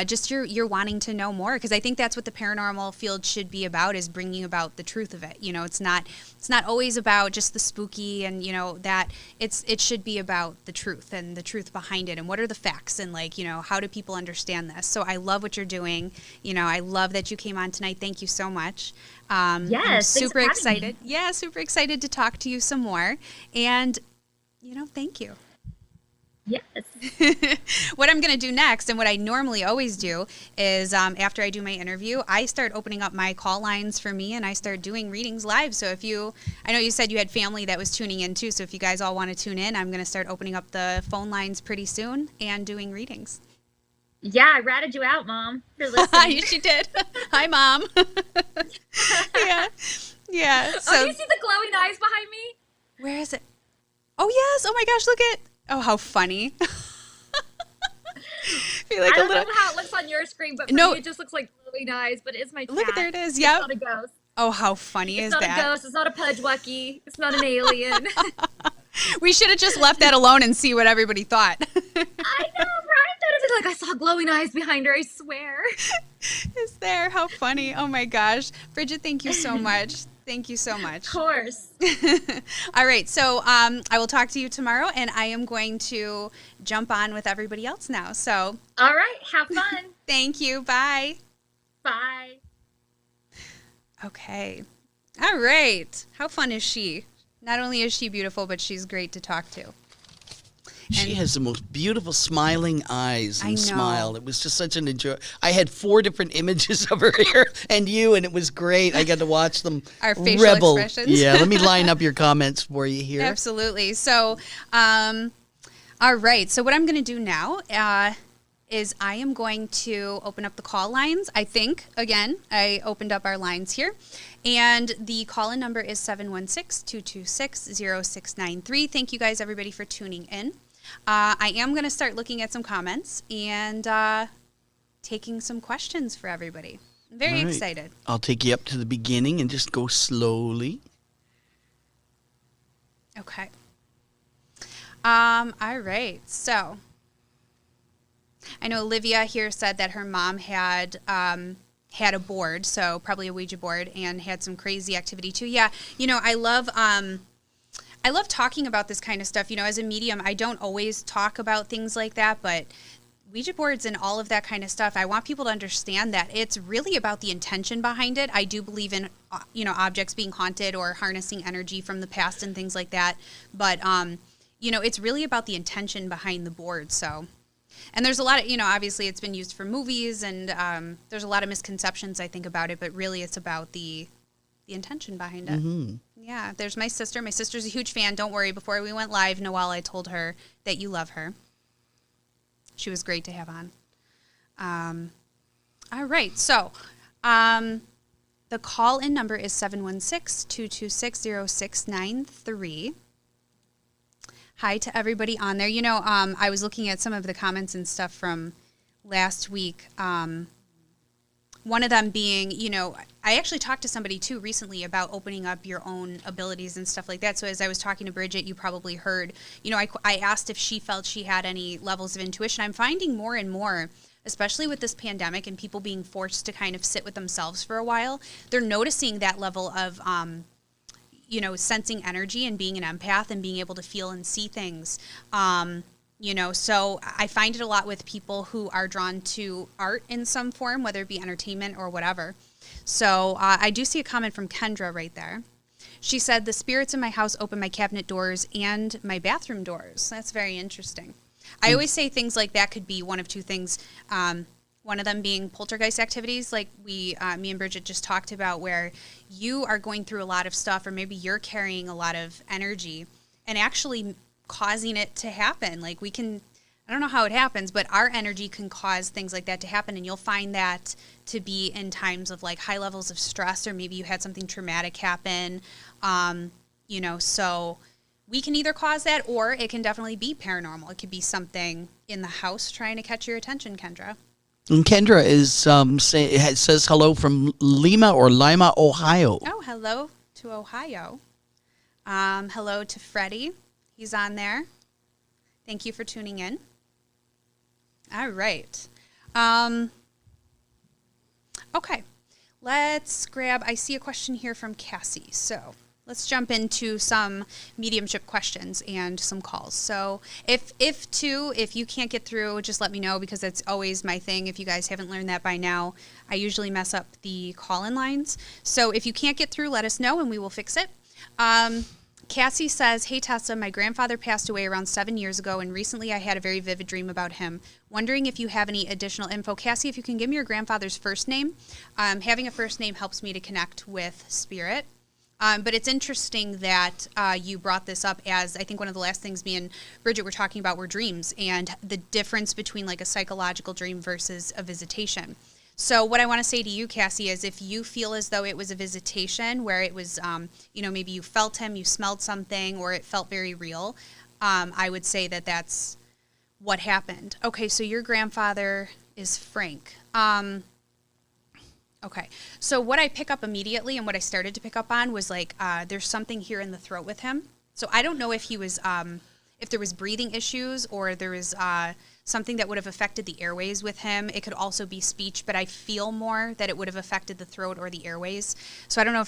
just your wanting to know more, because I think that's what the paranormal field should be about, is bringing about the truth of it. You know, it's not always about just the spooky, and, you know, that it should be about the truth and the truth behind it, and what are the facts, and, like, you know, how do people understand this? So I love what you're doing. You know, I love that you came on tonight. Thank you so much. Yes, I'm super excited. Me. Yeah, super excited to talk to you some more. And, you know, thank you. Yes. What I'm going to do next, and what I normally always do, is after I do my interview, I start opening up my call lines for me, and I start doing readings live. So I know you said you had family that was tuning in too, so if you guys all want to tune in, I'm going to start opening up the phone lines pretty soon and doing readings. Yeah, I ratted you out, Mom. You're listening. She did. Hi, Mom. Yeah. So, do you see the glowing eyes behind me? Where is it? Oh, yes. Oh, my gosh, look at. Oh, how funny. I don't know how it looks on your screen, but for me, it just looks like glowing eyes, but it's my cat. Look, there it is. Yeah. It's not a ghost. Oh, how funny is that? It's not a ghost. It's not a pudgewucky. It's not an alien. We should have just left that alone and see what everybody thought. I know, right? Like, I saw glowing eyes behind her, I swear. Is there? How funny. Oh, my gosh. Bridget, thank you so much. Thank you so much. Of course. All right. So I will talk to you tomorrow, and I am going to jump on with everybody else now. So. All right. Have fun. Thank you. Bye. Bye. Okay. All right. How fun is she? Not only is she beautiful, but she's great to talk to. She has the most beautiful smiling eyes and I know. smile. It was just such an enjoy. I had 4 different images of her here and you, and it was great. I got to watch them Our facial rebel. expressions. Yeah, let me line up your comments for you here. Absolutely. So, all right. So what I'm going to do now is I am going to open up the call lines. I think, again, I opened up our lines here. And the call-in number is 716-226-0693. Thank you guys, everybody, for tuning in. I am going to start looking at some comments and taking some questions for everybody. I'm very excited. I'll take you up to the beginning and just go slowly. Okay. All right. So I know Olivia here said that her mom had had a board, so probably a Ouija board, and had some crazy activity too. Yeah, you know, I love talking about this kind of stuff. You know, as a medium, I don't always talk about things like that, but Ouija boards and all of that kind of stuff, I want people to understand that it's really about the intention behind it. I do believe in, you know, objects being haunted or harnessing energy from the past and things like that. But, you know, it's really about the intention behind the board. So, and there's a lot of, you know, obviously it's been used for movies and there's a lot of misconceptions, I think, about it. But really it's about the intention behind it. Mm-hmm. Yeah, there's my sister. My sister's a huge fan. Don't worry. Before we went live, Noelle, I told her that you love her. She was great to have on. All right. So the call-in number is 716-226-0693. Hi to everybody on there. You know, I was looking at some of the comments and stuff from last week. One of them being, you know, I actually talked to somebody, too, recently about opening up your own abilities and stuff like that. So as I was talking to Bridget, you probably heard, you know, I asked if she felt she had any levels of intuition. I'm finding more and more, especially with this pandemic and people being forced to kind of sit with themselves for a while, they're noticing that level of, you know, sensing energy and being an empath and being able to feel and see things. You know, so I find it a lot with people who are drawn to art in some form, whether it be entertainment or whatever. So I do see a comment from Kendra right there. She said, the spirits in my house open my cabinet doors and my bathroom doors. That's very interesting. I always say things like that could be one of two things. One of them being poltergeist activities, like me and Bridget just talked about, where you are going through a lot of stuff, or maybe you're carrying a lot of energy and actually causing it to happen. Like we can, I don't know how it happens, but our energy can cause things like that to happen. And you'll find that to be in times of like high levels of stress, or maybe you had something traumatic happen. You know, so we can either cause that, or it can definitely be paranormal. It could be something in the house trying to catch your attention, Kendra. And Kendra is says hello from Lima, Ohio. Oh, hello to Ohio. Hello to Freddie. He's on there. Thank you for tuning in. All right. Okay. Let's grab, I see a question here from Cassie. So let's jump into some mediumship questions and some calls. So if you can't get through, just let me know, because that's always my thing. If you guys haven't learned that by now, I usually mess up the call-in lines. So if you can't get through, let us know and we will fix it. Cassie says, hey, Tessa, my grandfather passed away around 7 years ago, and recently I had a very vivid dream about him. Wondering if you have any additional info. Cassie, if you can give me your grandfather's first name. Having a first name helps me to connect with spirit. But it's interesting that you brought this up, as I think one of the last things me and Bridget were talking about were dreams and the difference between like a psychological dream versus a visitation. So what I want to say to you, Cassie, is if you feel as though it was a visitation where it was, you know, maybe you felt him, you smelled something, or it felt very real, I would say that that's what happened. Okay, so your grandfather is Frank. Okay, so what I pick up immediately and what I started to pick up on was like there's something here in the throat with him. So I don't know if he was, if there was breathing issues or there was something that would have affected the airways with him. It could also be speech, but I feel more that it would have affected the throat or the airways. So I don't know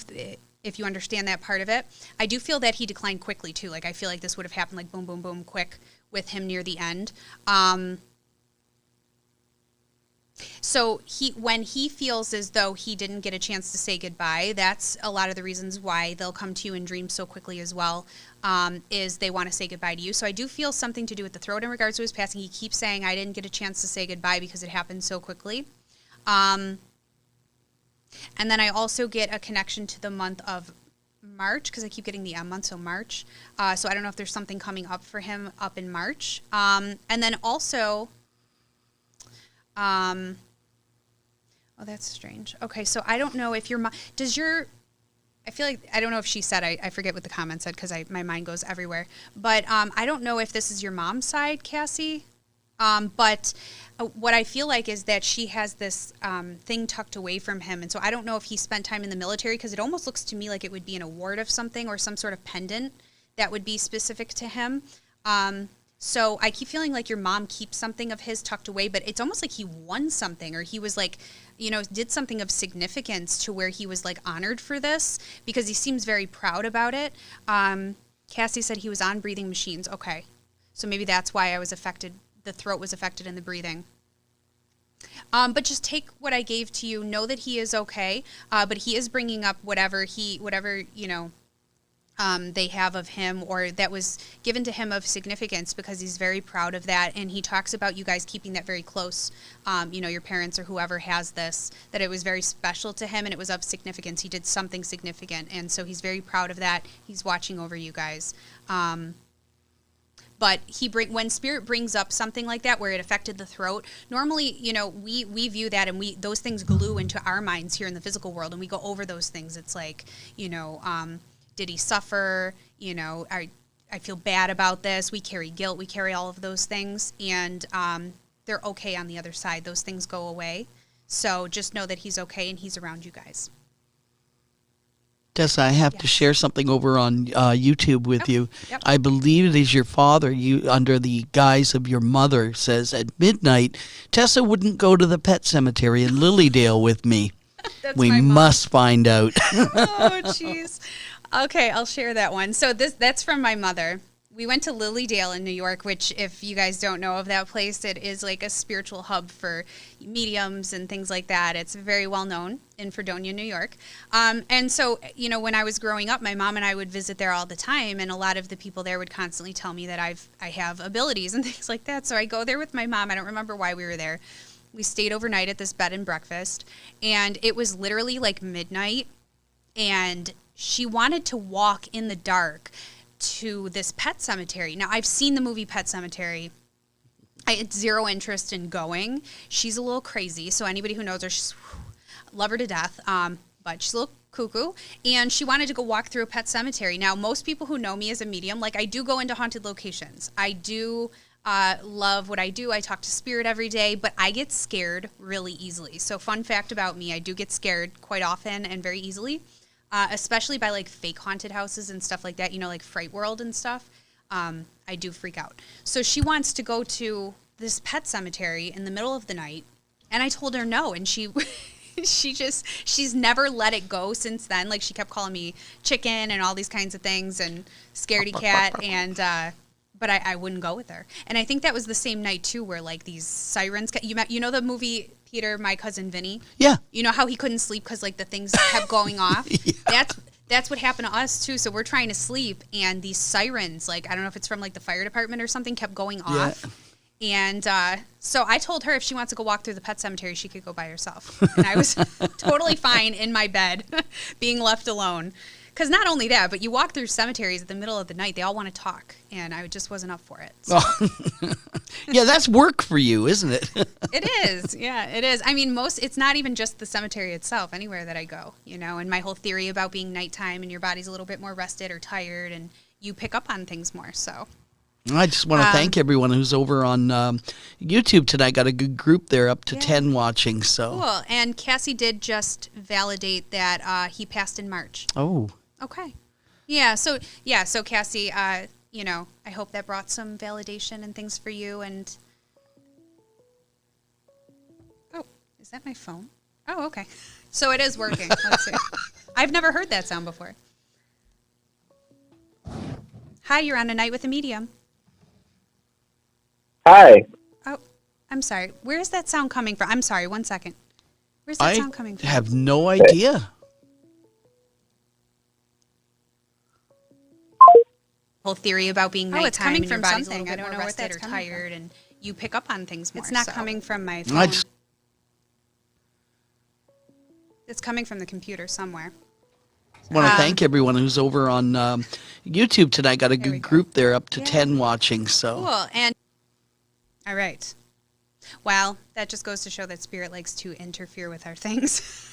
if you understand that part of it. I do feel that he declined quickly too. Like I feel like this would have happened like boom, boom, boom, quick with him near the end. So when he feels as though he didn't get a chance to say goodbye, that's a lot of the reasons why they'll come to you in dreams so quickly as well, is they want to say goodbye to you. So I do feel something to do with the throat in regards to his passing. He keeps saying, I didn't get a chance to say goodbye because it happened so quickly. And then I also get a connection to the month of March, because I keep getting the M month, so March. So I don't know if there's something coming up for him up in March. And then also... oh, that's strange. Okay, so I don't know if your mom... I feel like... I don't know if she said... I forget what the comment said because my mind goes everywhere. But I don't know if this is your mom's side, Cassie. But what I feel like is that she has this thing tucked away from him. And so I don't know if he spent time in the military, because it almost looks to me like it would be an award of something or some sort of pendant that would be specific to him. So I keep feeling like your mom keeps something of his tucked away, but it's almost like he won something, or he was like, did something of significance to where he was like honored for this, because he seems very proud about it. Cassie said he was on breathing machines. Okay. So maybe that's why I was affected. The throat was affected in the breathing. But just take what I gave to you. Know that he is okay. But he is bringing up whatever they have of him, or that was given to him of significance, because he's very proud of that. And he talks about you guys keeping that very close, your parents or whoever has this, that it was very special to him and it was of significance. He did something significant. And so he's very proud of that. He's watching over you guys. But when spirit brings up something like that where it affected the throat, normally, we view that, and those things glue into our minds here in the physical world, and we go over those things. It's like, did he suffer? I feel bad about this. We carry guilt. We carry all of those things, and they're okay on the other side. Those things go away. So just know that he's okay and he's around you guys. Tessa, I have to share something over on YouTube with you. Yep. I believe it is your father, under the guise of your mother, says, at midnight, Tessa wouldn't go to the pet cemetery in Lilydale with me. We must find out. Oh, jeez. Okay, I'll share that one. So that's from my mother. We went to Lilydale in New York, which, if you guys don't know of that place, it is like a spiritual hub for mediums and things like that. It's very well known in Fredonia, New York. And so, when I was growing up, my mom and I would visit there all the time, and a lot of the people there would constantly tell me that I have abilities and things like that. So I go there with my mom. I don't remember why we were there. We stayed overnight at this bed and breakfast, and it was literally like midnight, and she wanted to walk in the dark to this pet cemetery. Now, I've seen the movie Pet Sematary. I had zero interest in going. She's a little crazy, so anybody who knows her, love her to death, but she's a little cuckoo, and she wanted to go walk through a pet cemetery. Now, most people who know me as a medium, I do go into haunted locations. I do love what I do. I talk to spirit every day, but I get scared really easily. So fun fact about me, I do get scared quite often and very easily. Especially by fake haunted houses and stuff like that, like Fright World and stuff. I do freak out. So she wants to go to this pet cemetery in the middle of the night, and I told her no, and she she's never let it go since then. She kept calling me chicken and all these kinds of things, and scaredy cat, and but I wouldn't go with her. And I think that was the same night too, where these sirens. You know the movie Peter, My Cousin Vinny? Yeah. You know how he couldn't sleep because the things kept going off? Yeah. That's what happened to us too. So we're trying to sleep, and these sirens, I don't know if it's from the fire department or something, kept going off. Yeah. And so I told her if she wants to go walk through the pet cemetery, she could go by herself. And I was totally fine in my bed being left alone. Because not only that, but you walk through cemeteries at the middle of the night, they all want to talk, and I just wasn't up for it. So. Yeah, that's work for you, isn't it? It is. Yeah, it is. I mean, it's not even just the cemetery itself, anywhere that I go, and my whole theory about being nighttime and your body's a little bit more rested or tired, and you pick up on things more, so. I just want to thank everyone who's over on YouTube tonight. Got a good group there, up to 10 watching. So cool. And Cassie did just validate that he passed in March. Oh. Okay. Yeah. So Cassie, I hope that brought some validation and things for you. And oh, is that my phone? Oh, okay. So it is working. Let's see. I've never heard that sound before. Hi, you're on A Night with a Medium. Hi. Oh, I'm sorry. Where is that sound coming from? I'm sorry. 1 second. Where's that sound coming I from? have no idea. Whole theory about being nighttime. Oh, it's coming and your from body's something. A I little don't bit know more what rested that's or coming from. tired, and you pick up on things more. It's not so. coming from my I phone. just- It's coming from the computer somewhere. want to thank everyone who's over on YouTube tonight. Got a There we good go. group there, up to Yeah. 10 watching. So Cool. And all right. Well, that just goes to show that spirit likes to interfere with our things.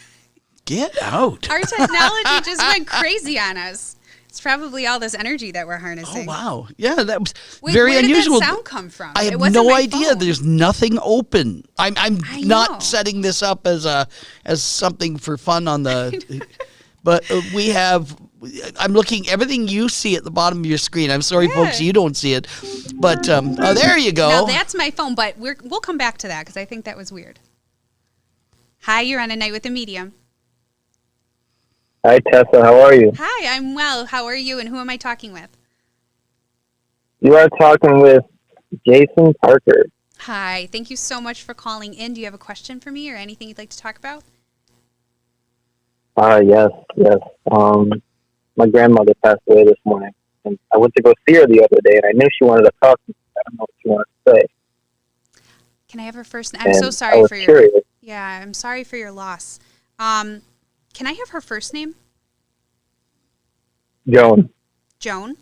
get out. Our technology just went crazy on us. It's probably all this energy that we're Oh harnessing. wow, yeah, that was Wait, very where unusual. Did that sound come from? I It have wasn't no my idea. phone. There's nothing open. I'm I not know. setting this up as something for fun on the. But we have. I'm looking. Everything you see at the bottom of your screen. I'm sorry, Yeah. folks, you don't see it. But oh, there you go. Now that's my phone, but we'll come back to that because I think that was weird. Hi, you're on A Night with a Medium. Hi, Tessa. How are you? Hi, I'm well. How are you? And who am I talking with? You are talking with Jason Parker. Hi. Thank you so much for calling in. Do you have a question for me or anything you'd like to talk about? Yes. My grandmother passed away this morning, and I went to go see her the other day, and I knew she wanted to talk to me. I don't know what she wanted to say. Can I have her first name? I'm And so I sorry was for your curious. Yeah, I'm sorry for your loss. Can I have her first name? Joan. Joan?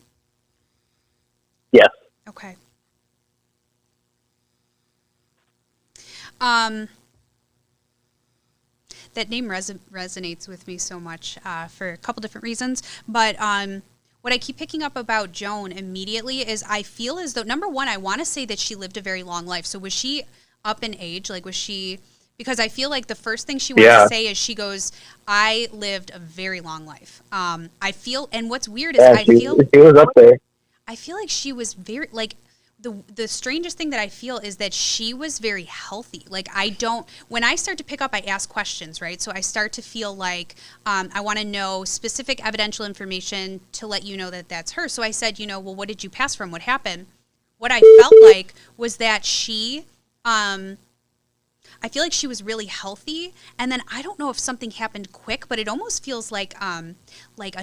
Yes. Okay. That name resonates with me so much for a couple different reasons. But what I keep picking up about Joan immediately is I feel as though, number one, I want to say that she lived a very long life. So was she up in age? Like, was she... Because I feel like the first thing she wants Yeah. to say is she goes, I lived a very long life. I feel... And what's weird is Yeah, I feel... she was up there. I feel like she was very, like, the strangest thing that I feel is that she was very healthy. Like, when I start to pick up, I ask questions, right? So I start to feel like I want to know specific evidential information to let you know that that's her. So I said, well, what did you pass from? What happened? What I felt like was that she, I feel like she was really healthy, and then I don't know if something happened quick, but it almost feels like a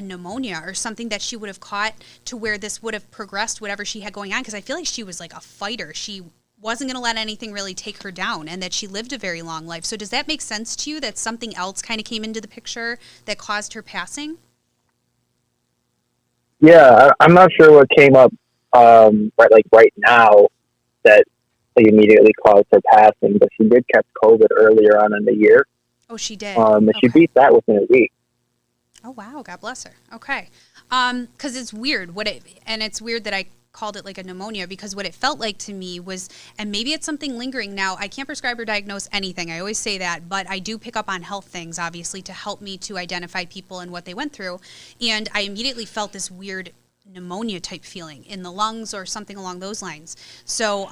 pneumonia or something that she would have caught to where this would have progressed whatever she had going on, because I feel like she was like a fighter. She wasn't going to let anything really take her down, and that she lived a very long life. So does that make sense to you, that something else kind of came into the picture that caused her passing? Yeah, I'm not sure what came up right now that immediately caused her passing, but she did catch COVID earlier on in the year. Oh, she did. And she Okay. beat that within a week. Oh, wow. God bless her. Okay. Because it's weird and it's weird that I called it like a pneumonia, because what it felt like to me was, and maybe it's something lingering now, I can't prescribe or diagnose anything. I always say that, but I do pick up on health things, obviously, to help me to identify people and what they went through. And I immediately felt this weird pneumonia type feeling in the lungs or something along those lines. So,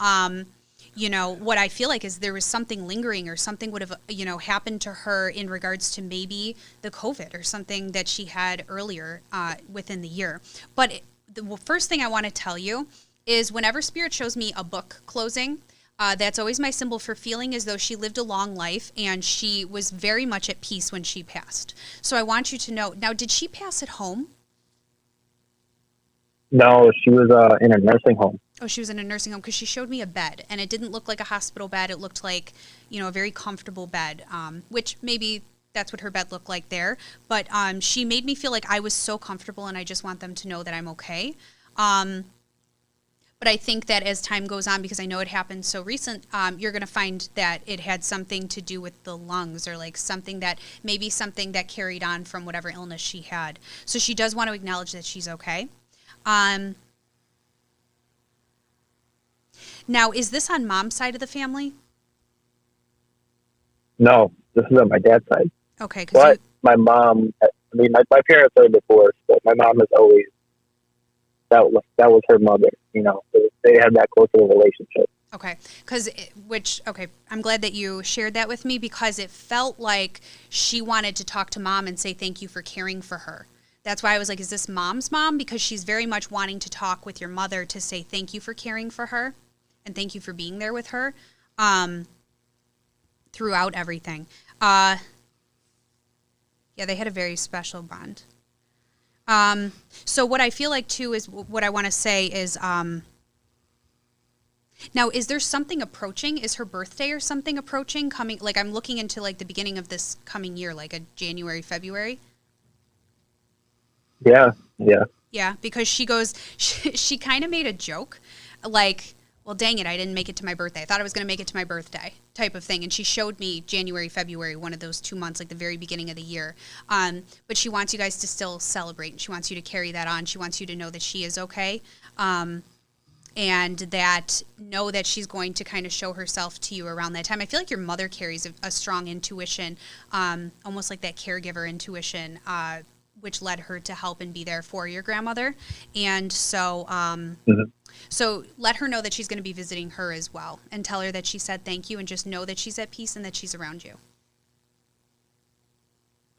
what I feel like is there was something lingering, or something would have, happened to her in regards to maybe the COVID or something that she had earlier within the year. But the first thing I want to tell you is, whenever Spirit shows me a book closing, that's always my symbol for feeling as though she lived a long life and she was very much at peace when she passed. So I want you to know, now, did she pass at home? No, she was in a nursing home. Oh, she was in a nursing home, because she showed me a bed, and it didn't look like a hospital bed. It looked like, a very comfortable bed, which maybe that's what her bed looked like there. But she made me feel like I was so comfortable, and I just want them to know that I'm okay. But I think that as time goes on, because I know it happened so recent, you're going to find that it had something to do with the lungs, or like something that carried on from whatever illness she had. So she does want to acknowledge that she's okay. Now, is this on mom's side of the family? No, this is on my dad's side. Okay, But my mom, my parents are divorced, but my mom has always, that was her mother, they had that close of a relationship. Okay, I'm glad that you shared that with me, because it felt like she wanted to talk to mom and say thank you for caring for her. That's why I was like, is this mom's mom? Because she's very much wanting to talk with your mother to say thank you for caring for her and thank you for being there with her. throughout everything. Yeah, they had a very special bond. So what I feel like, too, is what I want to say is, now, is there something approaching? Is her birthday or something approaching? Coming, like, I'm looking into, like, the beginning of this coming year, like a January, February. Yeah. Yeah, because she goes, she kind of made a joke, like, well, dang it, I didn't make it to my birthday. I thought I was going to make it to my birthday type of thing. And she showed me January, February, one of those 2 months, like the very beginning of the year. But she wants you guys to still celebrate. And she wants you to carry that on. She wants you to know that she is okay. And that know that she's going to kind of show herself to you around that time. I feel like your mother carries a strong intuition, almost like that caregiver intuition, which led her to help and be there for your grandmother. And so, so let her know that she's going to be visiting her as well, and tell her that she said thank you, and just know that she's at peace and that she's around you.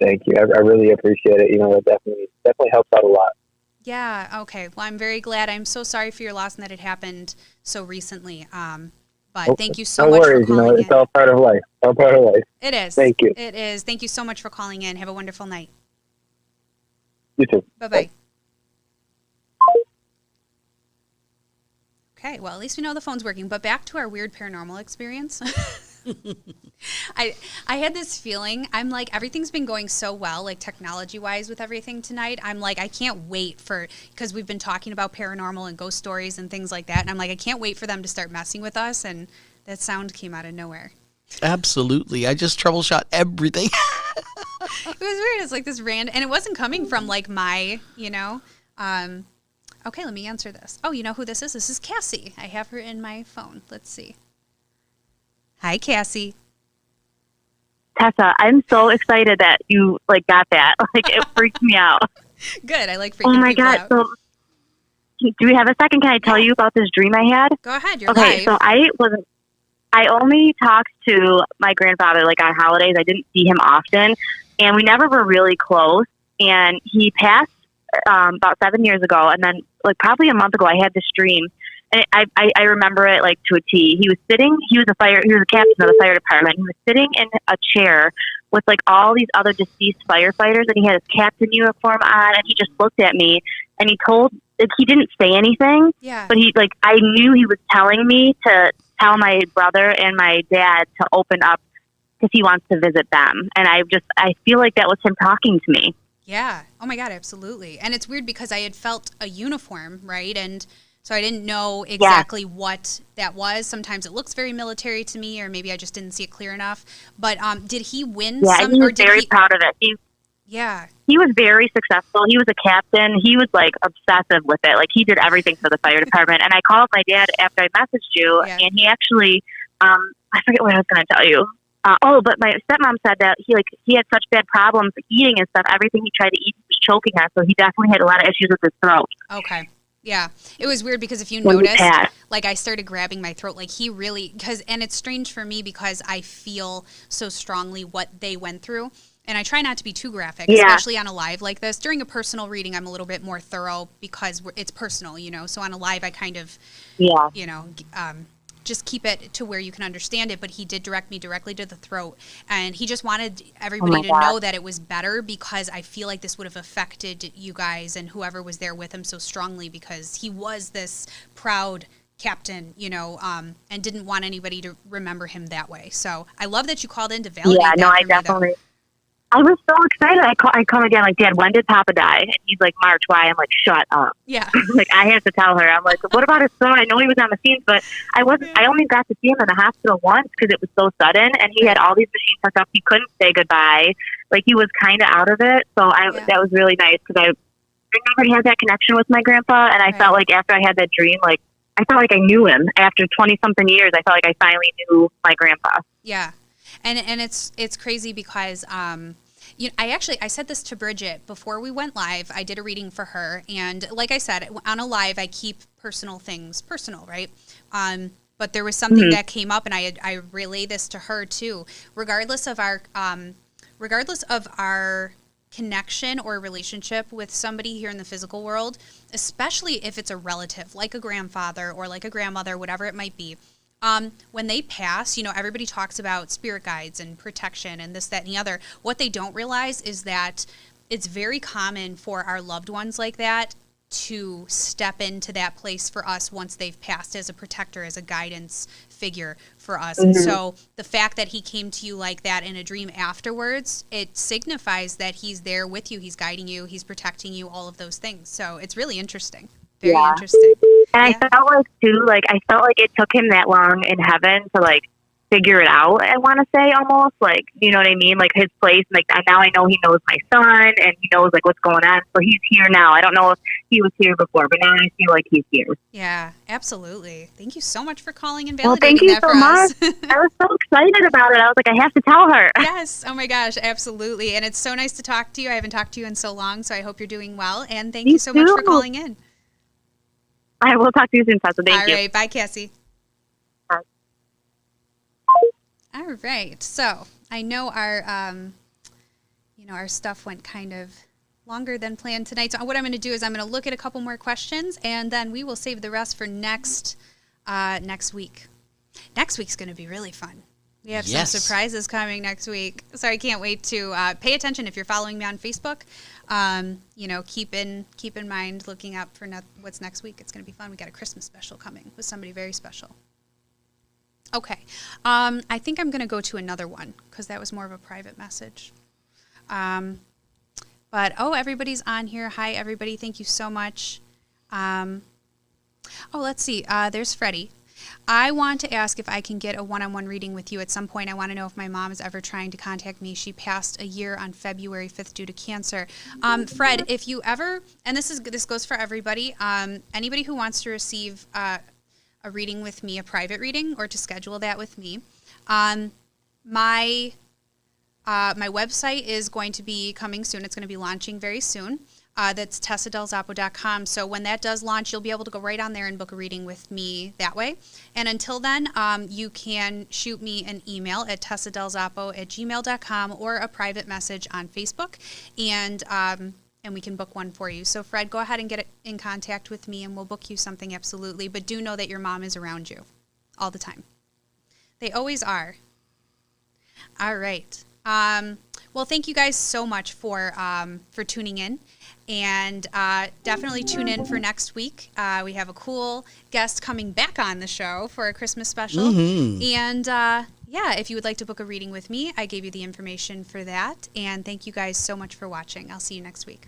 Thank you. I really appreciate it. You know, it definitely helps out a lot. Yeah. Okay. Well, I'm very glad. I'm so sorry for your loss and that it happened so recently. But thank you so much for calling in. No worries. It's all part of life. All part of life. It is. Thank you. It is. Thank you so much for calling in. Have a wonderful night. You too. Bye-bye. Okay, well, at least we know the phone's working. But back to our weird paranormal experience. I had this feeling. I'm like, everything's been going so well, like technology-wise with everything tonight. I'm like, I can't wait because we've been talking about paranormal and ghost stories and things like that. And I'm like, I can't wait for them to start messing with us. And that sound came out of nowhere. Absolutely. I just troubleshot everything. It was weird. It's like this random, and it wasn't coming from like my, okay, let me answer this. Oh, you know who this is? This is Cassie. I have her in my phone. Let's see. Hi, Cassie. Tessa, I'm so excited that you got that. It freaked me out. Good. I like freaking Oh my people God. out. So, do we have a second? Can I tell you about this dream I had? Go ahead. You're okay. live. So I only talked to my grandfather on holidays. I didn't see him often, and we never were really close. And he passed about 7 years ago, and then probably a month ago, I had this dream, and I remember it to a T. He was sitting. He was a captain of the fire department. He was sitting in a chair with all these other deceased firefighters, and he had his captain uniform on, and he just looked at me, and he didn't say anything. Yeah. But I knew he was telling me to tell my brother and my dad to open up because he wants to visit them. And I feel like that was him talking to me. Yeah. Oh my God, absolutely. And it's weird because I had felt a uniform, right? And so I didn't know exactly what that was. Sometimes it looks very military to me, or maybe I just didn't see it clear enough. But did he win? Yeah, he was very proud of it. He was very successful. He was a captain. He was obsessive with it. He did everything for the fire department. And I called my dad after I messaged you, and he actually, I forget what I was going to tell you. But my stepmom said that he had such bad problems eating and stuff. Everything he tried to eat was choking on, so he definitely had a lot of issues with his throat. Okay. Yeah. It was weird because if you noticed, I started grabbing my throat, he really, and it's strange for me because I feel so strongly what they went through. And I try not to be too graphic, especially on a live like this. During a personal reading, I'm a little bit more thorough because it's personal, So on a live, I kind of, just keep it to where you can understand it. But he did direct me directly to the throat. And he just wanted everybody to know that it was better because I feel like this would have affected you guys and whoever was there with him so strongly because he was this proud captain, and didn't want anybody to remember him that way. So I love that you called in to validate that. Yeah, no, I definitely. I was so excited. I called my dad, Dad, when did Papa die? And he's like, March. Why? I'm like, shut up. Yeah. I have to tell her. I'm like, what about his son? I know he was on the scene, but I only got to see him in the hospital once because it was so sudden, and he had all these machines hooked up. He couldn't say goodbye. He was kind of out of it. So that was really nice because I never had that connection with my grandpa, and I felt like after I had that dream, I felt like I knew him. After 20-something years, I felt like I finally knew my grandpa. Yeah. And it's crazy because I said this to Bridget before we went live. I did a reading for her, and like I said, on a live I keep personal things personal, right? But there was something that came up, and I relay this to her too. Regardless of our connection or relationship with somebody here in the physical world, especially if it's a relative, like a grandfather or like a grandmother, whatever it might be. When they pass, you know, everybody talks about spirit guides and protection and this, that, and the other. What they don't realize is that it's very common for our loved ones like that to step into that place for us once they've passed, as a protector, as a guidance figure for us. And so the fact that he came to you like that in a dream afterwards, it signifies that he's there with you, he's guiding you, he's protecting you, all of those things. So it's really interesting. Very interesting. And I felt like, too, like, I felt like it took him that long in heaven to, like, figure it out, I want to say, almost. Like, you know what I mean? Like, his place. Like, now I know he knows my son, and he knows, like, what's going on. So he's here now. I don't know if he was here before, but now I feel like he's here. Yeah, absolutely. Thank you so much for calling and validating Well, thank you that so for much. us. I was so excited about it. I was like, I have to tell her. Yes. Oh, my gosh. Absolutely. And it's so nice to talk to you. I haven't talked to you in so long, so I hope you're doing well. And thank you so much for calling in. I will talk to you soon, Tessa. Thank you. All right. Bye, Cassie. Bye. All right. So I know our stuff went kind of longer than planned tonight. So what I'm going to do is I'm going to look at a couple more questions, and then we will save the rest for next week. Next week's going to be really fun. We have some surprises coming next week. So I can't wait to pay attention if you're following me on Facebook. Keep in mind looking up for what's next week. It's going to be fun. We got a Christmas special coming with somebody very special. Okay. I think I'm going to go to another one because that was more of a private message. Everybody's on here. Hi, everybody. Thank you so much. Let's see. There's Freddie. I want to ask if I can get a one-on-one reading with you at some point. I want to know if my mom is ever trying to contact me. She passed a year on February 5th due to cancer. Fred, if you ever, and this goes for everybody, anybody who wants to receive a reading with me, a private reading, or to schedule that with me, my website is going to be coming soon. It's going to be launching very soon. That's TessaDelZoppo.com. So when that does launch, you'll be able to go right on there and book a reading with me that way. And until then, you can shoot me an email at TessaDelZoppo@gmail.com or a private message on Facebook, and we can book one for you. So Fred, go ahead and get in contact with me, and we'll book you something, absolutely. But do know that your mom is around you all the time. They always are. All right. Well, thank you guys so much for tuning in. And definitely tune in for next week. We have a cool guest coming back on the show for a Christmas special. And if you would like to book a reading with me, I gave you the information for that. And thank you guys so much for watching. I'll see you next week.